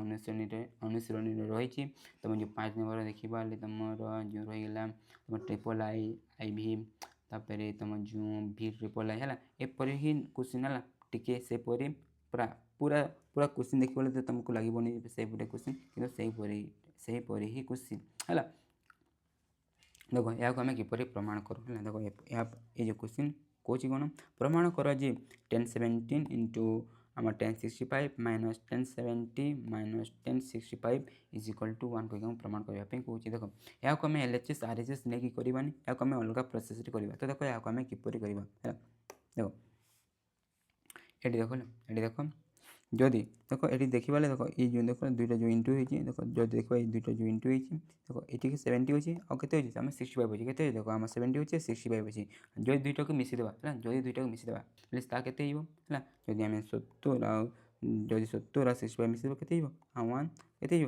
A: अनुशीलन रही तुम जो 5 नंबर देखा तुम जो रहीगला तुम ट्रिपल आई भी तापर तुम जो भी ट्रिपल आई है एपरी ही क्वेश्चन है टी सेपरी पूरा पूरा पूरा क्वेश्चन देखिए तो तुमको लगे से क्वेश्चन कि परी ही क्वेश्चन है देखो या आम किपर प्रमाण कर देखो ये जो क्वेश्चन कौन कौन प्रमाण कर जी 1017 इंटू आम 1065 minus 1070 minus 1065 is equal to 1 कहीं प्रमाण करने कौन देखो या आम एलएचएस आरएचएस नहीं करवानी या आम अलग प्रोसेस करवा तो देखो या आम किपर करवा देखो ये देख देख जदि देख ये देखा देख ये जो देख दुईटा जो इंटू होती देख जो देखा ये दुईटा जो इंटू होती देख ये 70 अच्छे आम 65 अच्छे के देख आम 70 अच्छे 65 अच्छे जो दुईटा को मिसेदेवा है जो दुईटा को मिसेदेवा के है जदि आम 70 जदि 70 और 65 मिसेदेव के 1 के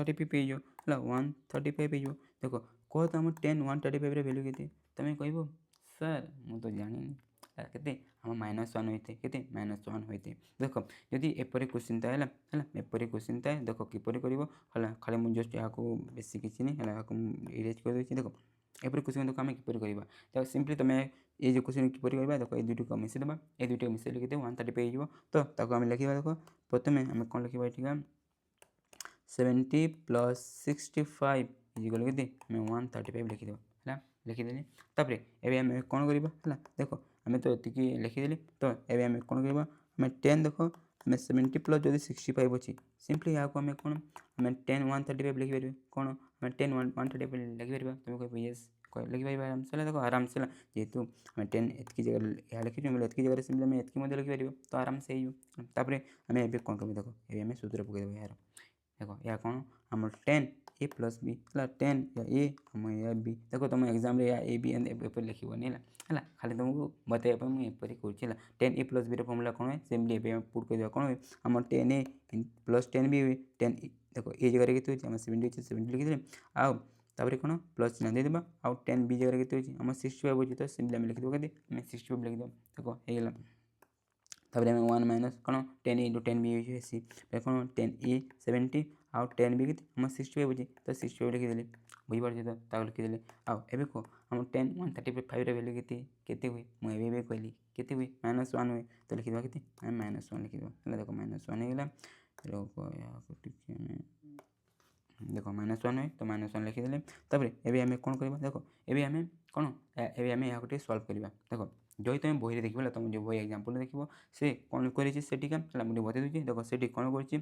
A: 135 है 135 देख कह तो आम 10 135 वैल्यू के तुम कह सर मुझे जानी के आम -1 होते के -1 होते देख जदि एपरी क्वेश्चन था है एपरी क्वेश्चन था देख किपर कर खाली मुझे जस्ट यहाँ बेस किसी नहीं है इरेज कर देख एपरी क्वेश्चन देखो आम किपर करवा तो सिंपली तुम ये जो क्वेश्चन किपर करवा देख ये दुईट को मिसेदेवा ये दुईट को मिसे लिखिदे 135 हो तो आम लिखा देख प्रथम आम कौन लिखा ये 70 प्लस 65 इजिकल के आम 135 लिखिदेव है लिखिदेली तापर एवं आम कौन करवा देख आम तो ये लिखिदेली तो ये आम कौन करवा आम 10 देख आम 70 प्लस जो 65 अच्छी सिंपली यहाँ आम कौन आम 10 135 लिखिपर कौन आम 10 135 लिखिपर तुम कह येस लिखिपर आराम से देख आराम से जेहेतु आम 10 एतकी जगह यहाँ लिखी एतकी जगह सिंपली आम एतकी लिखिपर तो आराम से होपर आम ए कौन कर देख ये आम सूत्र पकईदेव यार देखो या कौन आम 10 ए प्लस बी है 10 या ए आम या बी देखो तुम एग्जाम या ए बी एपर लिखनी है खाली तुमको बताइए मुझे एपरी कर 10 ए प्लस बी फर्मूला कौन है सिंपली ए पुट कर कौन हुए आम 10 ए प्लस 10 बी हुए 10 देखो ये जगह के 70 अच्छे 70 लिखिदे आउे कौन प्लस चिन्ह देदेबा आउ 10 बी जगह के आम 65 अच्छी तो सिंपली आम लिखिदेव के आम 65 लिखिदेव देखो होगा तापर आम 1 माइनस कौन 10 इंटू 10 बी सी कौन 10 ए 70 आउ 10 बी आम 65 अच्छी तो 65 लिखिदेली बुझीपार तो लिखिदेली आए कह आम 10 135 वैल्यू के हुए मुझे कहली के हुए -1 हुए तो लिखिदेवा के आम -1 लिखिदेव देख -1 होगा देख -1 हुए तो -1 लिखिदेले तापर एवं आम कौन कर देख एवं आम कौन एवं आम यहाँ गोटे सल्व करवा देख जो तुम बही देखिए तुम जो बही एग्जाम्पल देख से कौन कर मुझे बता दूसरी देख से कौन कर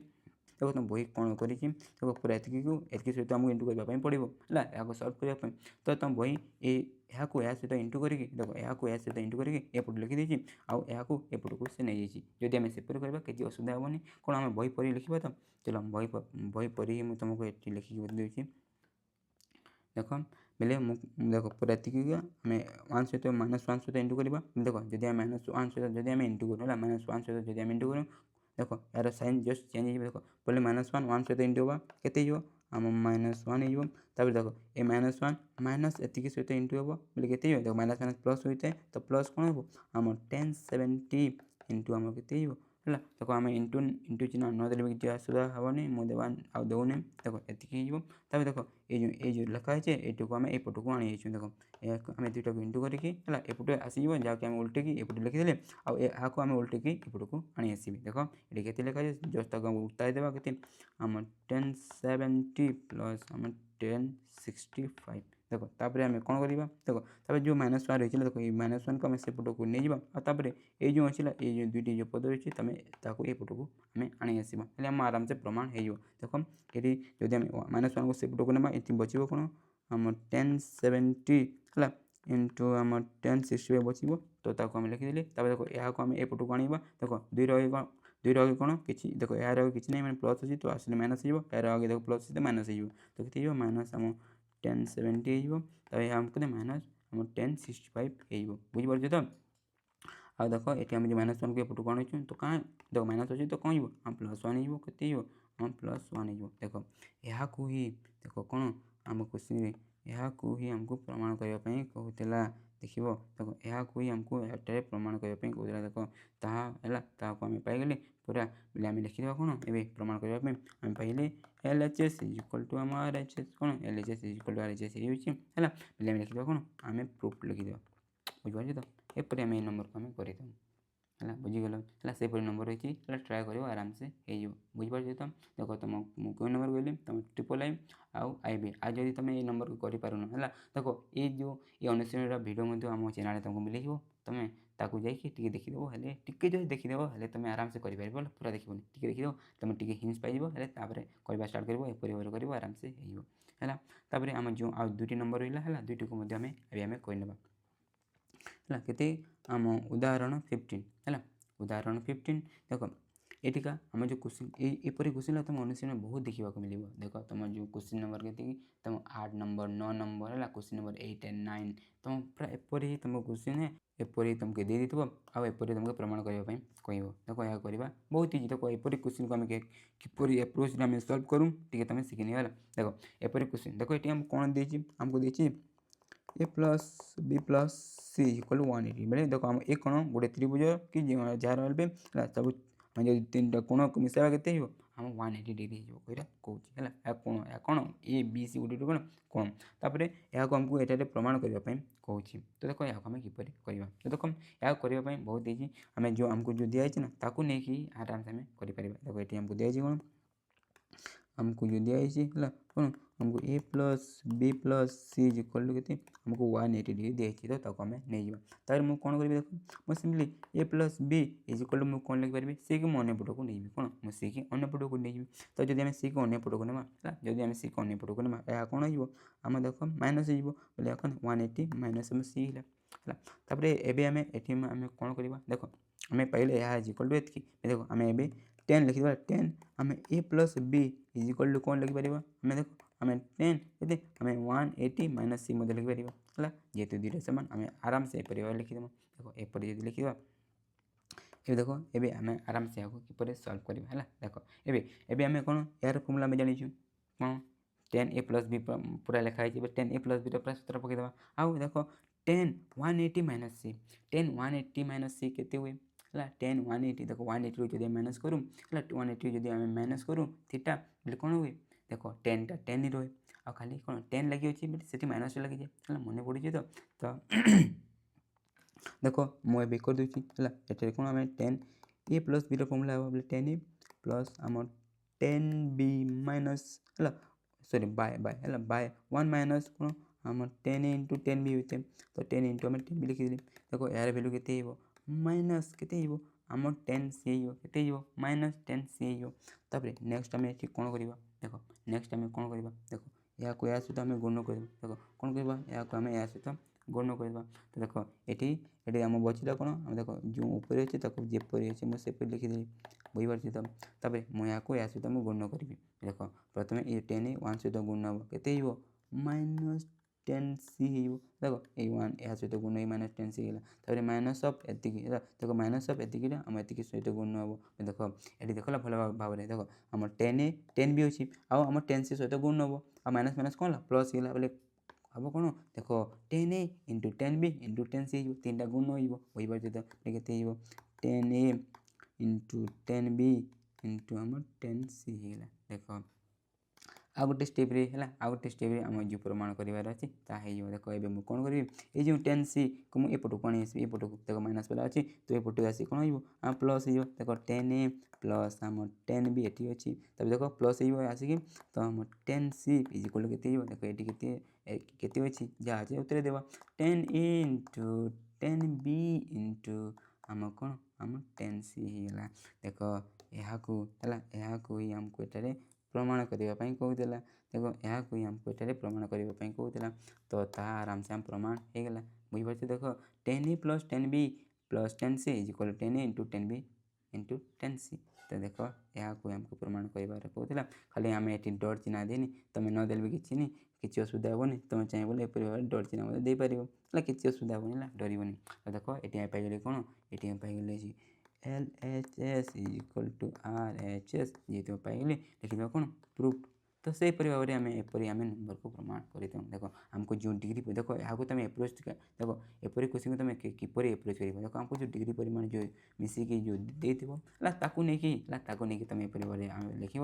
A: देखो तुम बही कौन कर देखो पूरा एतकी सहित आमको इंटू करने पड़ो है यहाँ सल्व करने तो तुम बही यहाँ सहित इंटू करके देखो यहाँ सहित इंटू करके एपट लिखिदी आउ यहाँ एपट को से नहीं जाइए जदि आम सेपरी करवा किसी असुविधा हेनी कौन आम बही पढ़ी लिखा तो चलो बही पढ़ी ही मुझे तुमको ये लिखिक बता देख बेले देख पूरा एतिक आम 1 सहित -1 सहित इंटू करवा देख जदि आम -1 सहित जब आम इंटू करूँ -1 सहित जब आम इंटू करूँ देख यार साइन जस्ट चेंज हो देख बोले -1 1 सहित इंटू होगा के आम -1 होपर देख ये -1 माइनस एतिक सहित इंटू हे बोले के देख माइनस माइनस प्लस होता है तो प्लस कौन हो आम 1070 इंटू आम के है देख आम इंटू इंटू चिन्ह न देले भी किसी असुविधा हेनी मुझे आउ दौने देख एतिक देख ये जो लिखा है ये को आम एपट को आनी देख आम दुईटा को इंटू करके एपटे आसीज जहाँकि आम उल्टेकी एपटे लिखिदे आउ आम उल्टेकी एपट को आनी आसबि देख ये के लिखा है जस्ट उल्टाई देवा के आम 1070 प्लस आम 1065 देख तापर आम कौन करवा देख जो -1 रही है देख ये -1 को आम सेपट को नहीं जापर ये जो अच्छी ये दुईटी जो पद रही है तुम एपट को आम आनी आसवा आम आराम से प्रमाण हो देख ये जब आम -1 को सेपट को ना ये बचो कौन आम 1070 है इंटू आम 1065 बचो तो आम लिखिदेली देख यहाँ आम एपट को आने देख दुई रही कौन कि देख यार किसी नहीं प्लस अच्छी तो आसले माइनस हो यार आगे देख प्लस अच्छी तो माइनस हो तो के माइनस आम 1070 हो यहाँ माइनस आम 1065 हो बुझीपार तो ଆଉ ଦେଖ ଏଠି ଆମେ ଯେଉଁ -1 କୁ ଏପଟକୁ ଆଣୁଛୁ ତ କାଁ ଦେଖ ମାଇନସ୍ ଅଛି ତ କ'ଣ ହେଇଯିବ ଆମ +1 ହେଇଯିବ କେତେ ହେଇଯିବ ଆମ +1 ହେଇଯିବ। ଦେଖ ଏହାକୁ ହିଁ ଦେଖ କ'ଣ ଆମ କୋଶ୍ଚିନ୍‌ରେ ଏହାକୁ ହିଁ ଆମକୁ ପ୍ରମାଣ କରିବା ପାଇଁ କହୁଥିଲା। ଦେଖିବ ଦେଖ ଏହାକୁ ହିଁ ଆମକୁ ଏଠାରେ ପ୍ରମାଣ କରିବା ପାଇଁ କହୁଥିଲା। ଦେଖ ତାହା ହେଲା ତାହାକୁ ଆମେ ପାଇଗଲେ ପୁରା ବୋଲେ ଆମେ ଲେଖିଦେବା କ'ଣ ଏବେ ପ୍ରମାଣ କରିବା ପାଇଁ ଆମେ ପାଇଲେ LHS = ଆମ RHS କ'ଣ LHS = RHS ହେଇଯାଉଛି ହେଲା ବୋଲେ ଆମେ ଲେଖିଦେବା କ'ଣ ଆମେ ପ୍ରୁଫ୍ ଲେଖିଦେବା। ବୁଝିପାରୁଛ ତ ଏପରି ଆମେ ଏଇ ନମ୍ବରକୁ ଆମେ କରିଥାଉ ହେଲା ବୁଝିଗଲ ହେଲା ସେପରି ନମ୍ବର ରହିଛି ହେଲା ଟ୍ରାଏ କରିବ ଆରାମସେ ହେଇଯିବ। ବୁଝିପାରୁଛ ତ ଦେଖ ତୁମ ମୁଁ କେଉଁ ନମ୍ବର କହିଲି ତୁମ ଟ୍ରିପଲ୍ ଆଇ ଆଉ IB ଆଉ ଯଦି ତୁମେ ଏଇ ନମ୍ବରକୁ କରିପାରୁନ ହେଲା ଦେଖ ଏ ଯେଉଁ ଏ ଅନୁଶ୍ରେଣୀର ଭିଡ଼ିଓ ମଧ୍ୟ ଆମ ଚ୍ୟାନେଲରେ ତୁମକୁ ମିଳିଯିବ ତୁମେ ତାକୁ ଯାଇକି ଟିକେ ଦେଖିଦେବ ହେଲେ ଟିକେ ଯଦି ଦେଖିଦେବ ହେଲେ ତୁମେ ଆରାମସେ କରିପାରିବ ହେଲା ପୁରା ଦେଖିବନି ଟିକେ ଦେଖିଦେବ ତୁମେ ଟିକେ ହିଣ୍ଟସ୍ ପାଇଯିବ ହେଲେ ତାପରେ କରିବା ଷ୍ଟାର୍ଟ କରିବ ଏପରି ଭାବରେ କରିବ ଆରାମସେ ହେଇଯିବ ହେଲା। ତାପରେ ଆମ ଯେଉଁ ଆଉ 2ଟି ନମ୍ବର ରହିଲା ହେଲା 2ଟିକୁ ମଧ୍ୟ ଆମେ କରିନେବା ହେଲା କେତେ ଆମ ଉଦାହରଣ 15 ହେଲା ଉଦାହରଣ 15 ଦେଖ ଏଠିକା ଆମ ଯେଉଁ କୋଶ୍ଚିନ୍ ଏପରି କୋଶ୍ଚିନ୍ ତୁମ ଅନୁଶ୍ରେଣୀରେ ବହୁତ ଦେଖିବାକୁ ମିଳିବ। ଦେଖ ତୁମ ଯେଉଁ କୋଶ୍ଚିନ୍ ନମ୍ବର କେତିକି ତୁମ 8 ନମ୍ବର 9 ନମ୍ବର ହେଲା କୋଶ୍ଚିନ୍ ନମ୍ବର 8 and 9 ତୁମ ପୁରା ଏପରି ହିଁ ତୁମ କୋଶ୍ଚିନ୍ ଏପରି ତୁମକୁ ଦେଇଦେଇଥିବ ଆଉ ଏପରି ତୁମକୁ ପ୍ରମାଣ କରିବା ପାଇଁ କହିବ। ଦେଖ ଏହା କରିବା ବହୁତ ଇଜି। ଦେଖ ଏପରି କୋଶ୍ଚିନ୍କୁ ଆମେ କିପରି ଆପ୍ରୋଚ୍ରେ ଆମେ ସଲ୍ଭ କରୁ ଟିକେ ତୁମେ ଶିଖିନିଅ ହେଲା। ଦେଖ ଏପରି କୋଶ୍ଚିନ୍ ଦେଖ ଏଠି ଆମକୁ କ'ଣ ଦେଇଛି ଆମକୁ ଦେଇଛି A + B + C = 180 ବେଲେ ଦେଖ ଆମ ଏ କ'ଣ ଗୋଟେ ତ୍ରିଭୁଜ କି ଯାହାର ହେଲେ ହେଲା ସବୁ ଆମେ ଯଦି 3ଟା କୋଣକୁ ମିଶାଇବା କେତେ ହେଇଯିବ ଆମ 180 ଡିଗ୍ରୀ ହେଇଯିବ କହିଲା କହୁଛି ହେଲା। ଏହା କ'ଣ A B C ଗୋଟେ କ'ଣ କୋଣ ତାପରେ ଏହାକୁ ଆମକୁ ଏଠାରେ ପ୍ରମାଣ କରିବା ପାଇଁ କହୁଛି। ତ ଦେଖ ଏହାକୁ ଆମେ କିପରି କରିବା ତ ଦେଖ ଏହାକୁ କରିବା ପାଇଁ ବହୁତ ହେଇଛି ଆମେ ଯେଉଁ ଆମକୁ ଯେଉଁ ଦିଆହେଇଛି ନା ତାକୁ ନେଇକି ଆରାମସେ ଆମେ କରିପାରିବା। ଦେଖ ଏଠି ଆମକୁ ଦିଆହେଇଛି କ'ଣ ଆମକୁ ଯେଉଁ ଦିଆହେଇଛି ହେଲା କ'ଣ ଆମକୁ A + B + C = କେତେ ଆମକୁ 180 ଡିଗ୍ରୀ ଦିଆହେଇଛି ତ ତାକୁ ଆମେ ନେଇଯିବା। ତାପରେ ମୁଁ କ'ଣ କରିବି ଦେଖ ମୁଁ ସିମ୍ପଲି A + B = ମୁଁ କ'ଣ ଲେଖିପାରିବି C କୁ ମୁଁ ଅନ୍ୟ ପଟକୁ ନେଇଯିବି କ'ଣ ମୁଁ C କି ଅନ୍ୟ ପଟକୁ ନେଇଯିବି। ତ ଯଦି ଆମେ C କୁ ଅନ୍ୟ ପଟକୁ ନେବା ହେଲା ଯଦି ଆମେ C କୁ ଅନ୍ୟ ପଟକୁ ନେବା ଏହା କ'ଣ ହେଇଯିବ ଆମ ଦେଖ ମାଇନସ୍ ହେଇଯିବ ବୋଲେ ଏହା କ'ଣ 180 - ଆମ C ହେଲା ହେଲା। ତାପରେ ଏବେ ଆମେ ଏଠି ଆମେ କ'ଣ କରିବା ଦେଖ ଆମେ ପାଇଲେ ଏହା = ଏତିକି ଦେଖ ଆମେ ଏବେ 10 ଲେଖିଦେବା 10 ଆମେ A + B = କ'ଣ ଲେଖିପାରିବା ଆମେ ଦେଖ ଆମେ 10 କେତେ ଆମେ 180 - C ମଧ୍ୟ ଲେଖିପାରିବା ହେଲା ଯେହେତୁ ଦୁଇଟା ସମାନ ଆମେ ଆରାମସେ ଏପରି ଭାବରେ ଲେଖିଦେବା। ଦେଖ ଏପରି ଯଦି ଲେଖିଦେବା ଏବେ ଦେଖ ଏବେ ଆମେ ଆରାମସେ ଏହାକୁ କିପରି ସଲ୍ଭ କରିବା ହେଲା। ଦେଖ ଏବେ ଆମେ କ'ଣ ଏହାର ଫର୍ମୁଲା ଆମେ ଜାଣିଛୁ କ'ଣ 10A + B ପୁରା ଲେଖା ହେଇଛି ଏବେ 10A + Bର ପୁରା ସୂତ୍ର ପକାଇଦେବା। ଆଉ ଦେଖ 10 180 - C 10 180 - C କେତେ ହୁଏ ହେଲା 10 180 ଦେଖ 180ରୁ ଯଦି ଆମେ ମାଇନସ୍ କରୁ ହେଲା 180 ଯଦି ଆମେ ମାଇନସ୍ କରୁ ଥିଟା ବୋଲେ କ'ଣ ହୁଏ ଦେଖ 10ଟା 10 ହିଁ ରହେ ଆଉ ଖାଲି କ'ଣ 10 ଲାଗିଅଛି ବୋଲେ ସେଠି ମାଇନସ୍ ଲାଗିଯାଏ ହେଲା ମନେ ପଡ଼ିଛି ତ ଦେଖ ମୁଁ ଏବେ କରିଦେଉଛି ହେଲା ଏଠାରେ କ'ଣ ଆମେ 10A + Bର ଫର୍ମୁଲା ହେବ ବୋଲେ 10A ପ୍ଲସ୍ ଆମ 10B ମାଇନସ୍ ହେଲା ସରି ବାଏ ହେଲା ବାଏ 1 ମାଇନସ୍ କ'ଣ ଆମ 10A × 10B ହୋଇଥାଏ ତ 10 × ଆମେ 10B ଲେଖିଦେଲି। ଦେଖ ଏହାର ଭ୍ୟାଲୁ କେତେ ହେଇଯିବ ମାଇନସ୍ କେତେ ହେଇଯିବ ଆମ 10C ହେଇଯିବ କେତେ ହେଇଯିବ -10C ହେଇଯିବ। ତାପରେ ନେକ୍ସଟ ଆମେ ଏଠି କ'ଣ କରିବା ଦେଖ ନେକ୍ସଟ ଆମେ କ'ଣ କରିବା ଦେଖ ଏହାକୁ ଏହା ସହିତ ଆମେ ଗୁଣ କରିବା। ଦେଖ କ'ଣ କରିବା ଏହାକୁ ଆମେ ଏହା ସହିତ ଗୁଣ କରିବା। ତ ଦେଖ ଏଠି ଆମ ବଚିଲା କ'ଣ ଆମେ ଦେଖ ଯେଉଁ ଉପରେ ଅଛି ତାକୁ ଯେପରି ଅଛି ମୁଁ ସେପରି ଲେଖିଦେଲି ବୁଝିପାରୁଛି ତ। ତାପରେ ମୁଁ ଏହାକୁ ଏହା ସହିତ ମୁଁ ଗୁଣ କରିବି। ଦେଖ ପ୍ରଥମେ ଏ 10 1 ସହିତ ଗୁଣ ହେବ କେତେ ହେଇଯିବ -10C ହେଇଯିବ। ଦେଖ ଏଇ 1 ଏହା ସହିତ ଗୁଣ ହେଇ -10C ହେଇଗଲା ତାପରେ ମାଇନସ୍ ଅଫ୍ ଏତିକି ହେଲା ଦେଖ ମାଇନସ୍ ଅଫ୍ ଏତିକିରେ ଆମ ଏତିକି ସହିତ ଗୁଣ ହେବ। ଦେଖ ଏଠି ଦେଖିଲା ଭଲ ଭାବରେ ଦେଖ ଆମ 10A 10B ଅଛି ଆଉ ଆମ 10C ସହିତ ଗୁଣ ହେବ ଆଉ ମାଇନସ୍ ମାଇନସ୍ କ'ଣ ହେଲା ପ୍ଲସ୍ ହେଇଗଲା ବୋଲେ ହେବ କ'ଣ ଦେଖ 10A × 10B × 10C ହେଇଯିବ 3ଟା ଗୁଣ ହେଇଯିବ ବୁଝିପାରୁଛ ତ କେତେ ହେଇଯିବ 10A × 10B × ଆମ 10C ହେଇଗଲା। ଦେଖ ଆଉ ଗୋଟେ ଷ୍ଟେପ୍ରେ ହେଲା ଆଉ ଗୋଟେ ଷ୍ଟେପ୍ରେ ଆମ ଯେଉଁ ପ୍ରମାଣ କରିବାର ଅଛି ତାହା ହେଇଯିବ। ଦେଖ ଏବେ ମୁଁ କ'ଣ କରିବି ଏଇ ଯେଉଁ 10Cକୁ ମୁଁ ଏପଟକୁ ଆଣି ଆସିବି ଏପଟକୁ ଦେଖ ମାଇନସ୍ ବାଲା ଅଛି ତ ଏପଟକୁ ଆସି କ'ଣ ହେଇଯିବ ଆମ ପ୍ଲସ୍ ହେଇଯିବ। ଦେଖ 10A ପ୍ଲସ୍ ଆମ 10B ଏଠି ଅଛି ତାପରେ ଦେଖ ପ୍ଲସ୍ ହେଇଯିବ ଆସିକି ତ ଆମ 10C = କେତେ ହେଇଯିବ ଦେଖ ଏଠି କେତେ ଅଛି ଯାହା ଅଛି ଉତ୍ତର ଦେବା 10A × 10B × ଆମ କ'ଣ ଆମ 10C ହେଇଗଲା। ଦେଖ ଏହାକୁ ହେଲା ଏହାକୁ ହିଁ ଆମକୁ ଏଠାରେ ପ୍ରମାଣ କରିବା ପାଇଁ କହୁଥିଲା। ଦେଖ ଏହାକୁ ହିଁ ଆମକୁ ଏଠାରେ ପ୍ରମାଣ କରିବା ପାଇଁ କହୁଥିଲା ତ ତାହା ଆରାମସେ ଆମ ପ୍ରମାଣ ହେଇଗଲା ବୁଝିପାରୁଛ। ଦେଖ 10A + 10B + 10C = 10A × 10B × 10C तो देख यहाँ आमको प्रमाण कर कहूला खाली आम ये डॉट चिन्ह देनी तुम नदेले भी किसी नहीं किसी असुविधा हेनी तुम चाहिए बोले एपरी भाव डॉट चिन्ह दे पार किसी असुविधा हेनी डरबनी तो देख ये पाइगले कौन ये पाइगले LHS = RHS जी पाइगले लिखिद कौन प्रूफ तो से भाव में आम एपरी आम नंबर को प्रमाण कर देख आमको जो डिग्री देख यहाँ तुम एप्रोच देख एपरी क्वेश्चन तुम किपर एप्रोच कर देख आमको जो डिग्री परिमाण जो मिसिकी जो देताकू नहीं तुम एपरी भाव लिख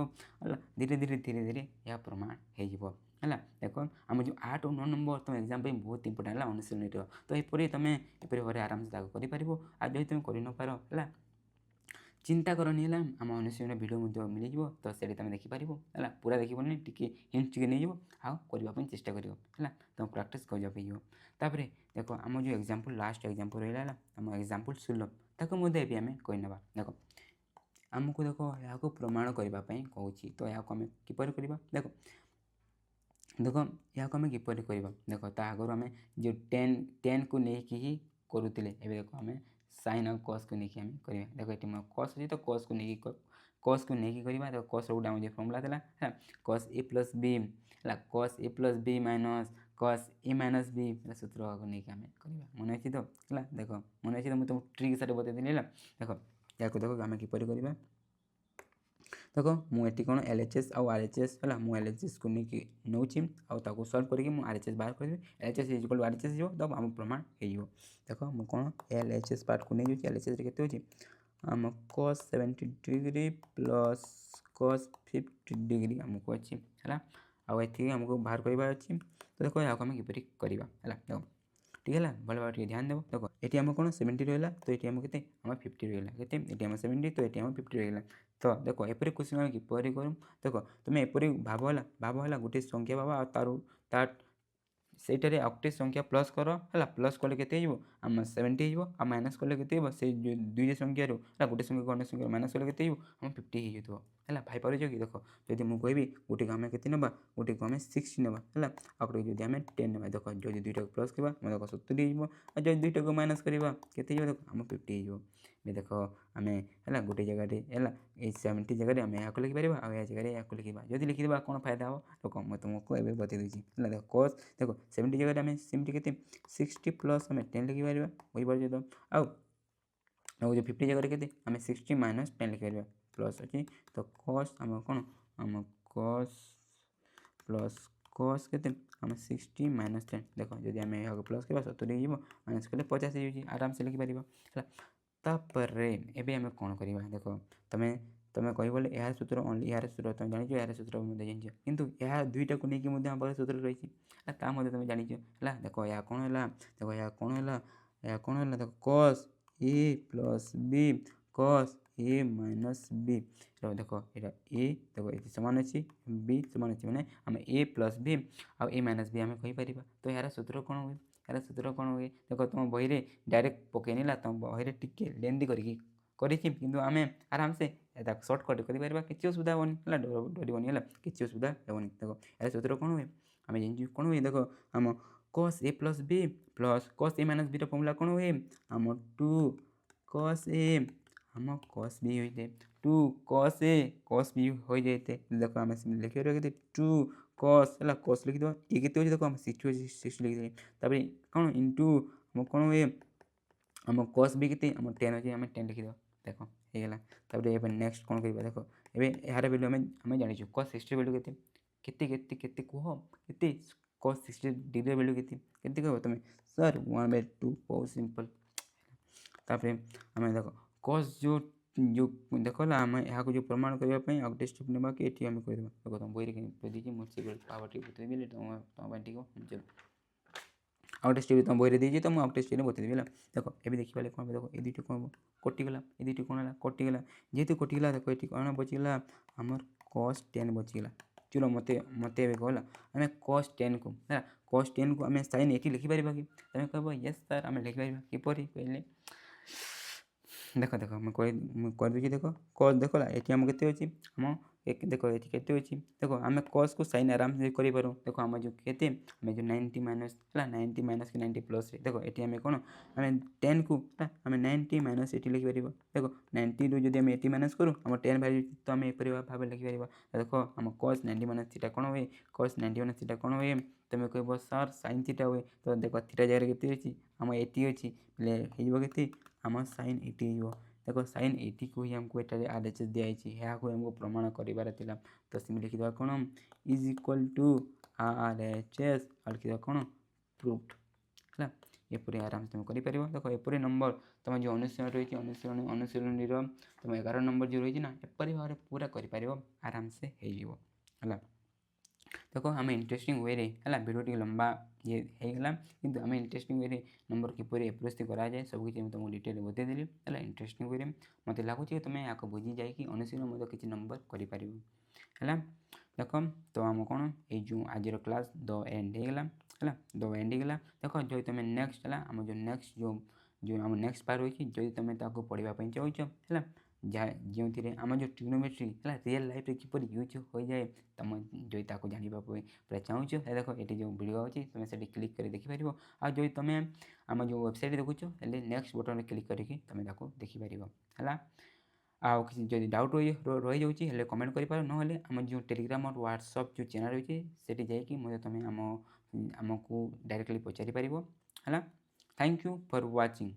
A: धीरे धीरे धीरे धीरे यह प्रमाण हो देख आम जो 8 और 9 नंबर तुम एग्जाम बहुत इंपोर्टेंट है अनुशीलन तो यपरी तुम एपरी भाव आराम से कर आज जो तुम कर न पार है चिंता करनी है आम अनुशीलन भिडियो मिल जाव तो से तुम देखिपार है पूरा देखनी टी हिंट टी नहीं करने चेष्टा कर तुम प्राक्ट करपर देख आम जो एग्जाम्पल लास्ट एग्जाम्पल रहा आम एग्जाम्पल सुलभ ताको आम कहना देख आमको देख यहाँ प्रमाण करने कहूँ तो यहाँ आम किपर करवा देख देख यहाँ आम किपर करवा देख आगर आम जो 10 को लेकिन ही करुले देख आम साइन और कस को लेकिन आम करवा देख ये कस अच्छी तो कस को लेकिन करवा देख कस रोटे आम जो फर्मुला था कस A + B है कस A + B - cos A - B सूत्र को लेकिन आम करवा मन अच्छी तो है देख मन अच्छी तो मुझे तुमको ट्रिक सारे बतईदी है देख या देख आम किपर करवा देख मुझे कौन LHS और RHS है मुझे LHS को लेकिन नौ सल्व करके RHS बाहर कर LHS = RHS हो तब आम प्रमाण हो देख मुझे कौन LHS पार्ट को नहीं जाऊँ LHS के आम cos 70 degree plus cos 50 degree आमको अच्छी है आगे आमको बाहर करवा अच्छी तो देख यहाँ आम किपर करवा है देख ठीक है भल भाव ध्यान देव देख ये आम कौन 70 रहा तो ये आम के 50 रहा के आम 70 तो ये आम 50 रहा तो देख एपरी क्वेश्चन आम किपर करूँ देख तुम एपरी भाव है गोटे संख्या भाव तार से गोटे संख्या प्लस कर है प्लस कले के आम 70 हो माइनस कले के से दुई संख्यार गोटे संख्या अन्य संख्या माइनस कले के आम 50 हो है भाई पार कि देख जब मुझे कहि गोटे को आम के ना गोटे को आम 60 ना है आगे जब आम 10 ना देख जो दुईटा को प्लस करवा देख 70 हो जो दुईटा को माइनस करवा के देख आम 50 हो देख आम है गोटे जगह है 70 जगह आम यहाँ लिखिपर आ जगह यहाँ लिखा जब लिखिदेवा कौन फायदा हो तो मैं तुमको ये बता दूसरी है देख कस देख 70 जगह आम 70 के 60 प्लस आम 10 लिखिपर बुझीपार तो आउ जो 50 जगह के आम 60 - 10 लिखिपर प्लस अच्छी तो कस आम कौन आम कस प्लस कस के आम 60 - 10 देख जब आम यहाँ प्लस करवा 70 हो माइनस कले 50 हो आराम से लिखिपर है तापर एबे आम कौन करवा देख तुम्हें तुम कह बोले यार सूत्र ओनली यार सूत्र तुम जान यार सूत्र जान कितु यह दुईटा को लेकिन आम सूत्र रही तुम जान है देख या कौन है देख या कौन है या कौन है देख cos A + B cos A - B देख ये A देख ये सामान अच्छी B सामान अच्छी मैंने आम A + B uh A - B आम कहीपर तो यार सूत्र कौन हुए यार सूत्र कौन हुए देख तुम बही डायरेक्ट पकईना तुम बही टी लेंदी किंतु आम आराम से सर्टकट कर किसी असुविधा हेनी है डरबनी है किसी असुविधा हेनी देख यार सूत्र कौन हुए आम जान कौन हुए देख आम cos A + B plus cos A - B formula कौन हुए आम 2 cos A आम cos B होते 2 cos A cos B हो जाते देख आम लिखे रखते 2 cos है cos लिखिद ये के देख आम 60 लिखिदे तापर कौन इंटू आम कौन हुए आम cos B के आम 10 अच्छे आम 10 लिखिद देख होगा तापर नेक्स्ट कौन कर देख ये यार भैल्यू आम जानी cos 60 भैल्यू के कह के cos 60 डिग्री भैल्यू के कह तुम सर 1/2 बहुत सिंपल तापर आम देख cos जो जो देख आम यहाँ जो प्रमाण करने आगे स्टेप ना कि ये आम कर देख तुम बही दीजिए मुझे पावर टी बतईदेवी तुम ठीक हो चलो आउटे स्टेप तुम बही दीजिए तो मुझे आउटे स्टेप बतईदेवी है देख ये देखिए कौन देख ये दुईट कौन कटिगला ये दुईट कौन है कटिगला जेहेतु कटिगला देख ये कौन बचीगला आमर cos 10 बचीगला चलो मत मत कहला आम cos 10 को है cos 10 को आम sin ये लिखिपर कि तुम कह यस सर आम लिखिपर किपर कहले देख देख कर दूसरी देख cos देख ये आम के अच्छी आम देख ये केते अच्छी देख आम कस को साइन आराम से करूँ देख आम जो के आम जो 90 माइनस है 90 माइनस कि 90 प्लस देख ये आम कौन आम 10 को आम 90 माइनस ये लिखिपर देख 90 रू जब आम 80 माइनस करूँ आम 10 वैल्यू तो आम एपरी भाव लिखिपर देख आम कस 90 माइनस थीटा कौन हुए कस 90 माइनस थीटा कौन हुए तुम कह सर साइन थीटा हुए तो देख थीटा जगह के अच्छी आम 80 अच्छी के आम साइन 80 हो देख साइन 80 को ही आमको ये आर एच एस दिखाई यहाँ आमको प्रमाण करार तो सिम लिखिदा कौन is equal to R H S और लिखिदा कौन प्रूफ्ड है एपरी आराम से तुम कर देख एपरी नंबर तुम जो अनुशीलन रही अनुशीलन तुम 11 नंबर जो रही ना एपरी भाव पूरा कर आराम से है देख आम इंटरेस्टिंग वे है भिडियो लंबा ये होगा कि आम इंटरेस्टिंग वे नंबर किपर एप्रोच कराए सब किसी तुमको डिटेल बतईदेली है इंटरेस्टिंग वे मत लगुच तुम या बुझी जाकि अनुशीलन किसी नंबर कर देख तो आम कौन ये आज क्लास द एंड होगा है द एंड होगा देख जो तुम नेक्स्ट है आम जो नेक्स्ट जो आम नेक्स्ट पार्ट रही जो तुम पढ़ाई चाहूच है जहाँ जो आम जो ट्रिग्नोमेट्री है रियल लाइफ किपर यूज हो जाए तुम जो जानवा पूरा चाहूच देख ये जो वीडियो अच्छी तुम से क्लिक कर देखिपर आ जो तुम आम जो वेबसाइट देखुच नेक्स्ट बटन क्लिक करके तुम देखिपर है आउ किसी जब डाउट रही जाऊँगी कमेंट कर ना आम जो टेलीग्राम और व्हाट्सअप जो चैनल रही है जाकि मत तुम आमको डायरेक्टली पचारि पार है थैंक यू फॉर वाचिंग।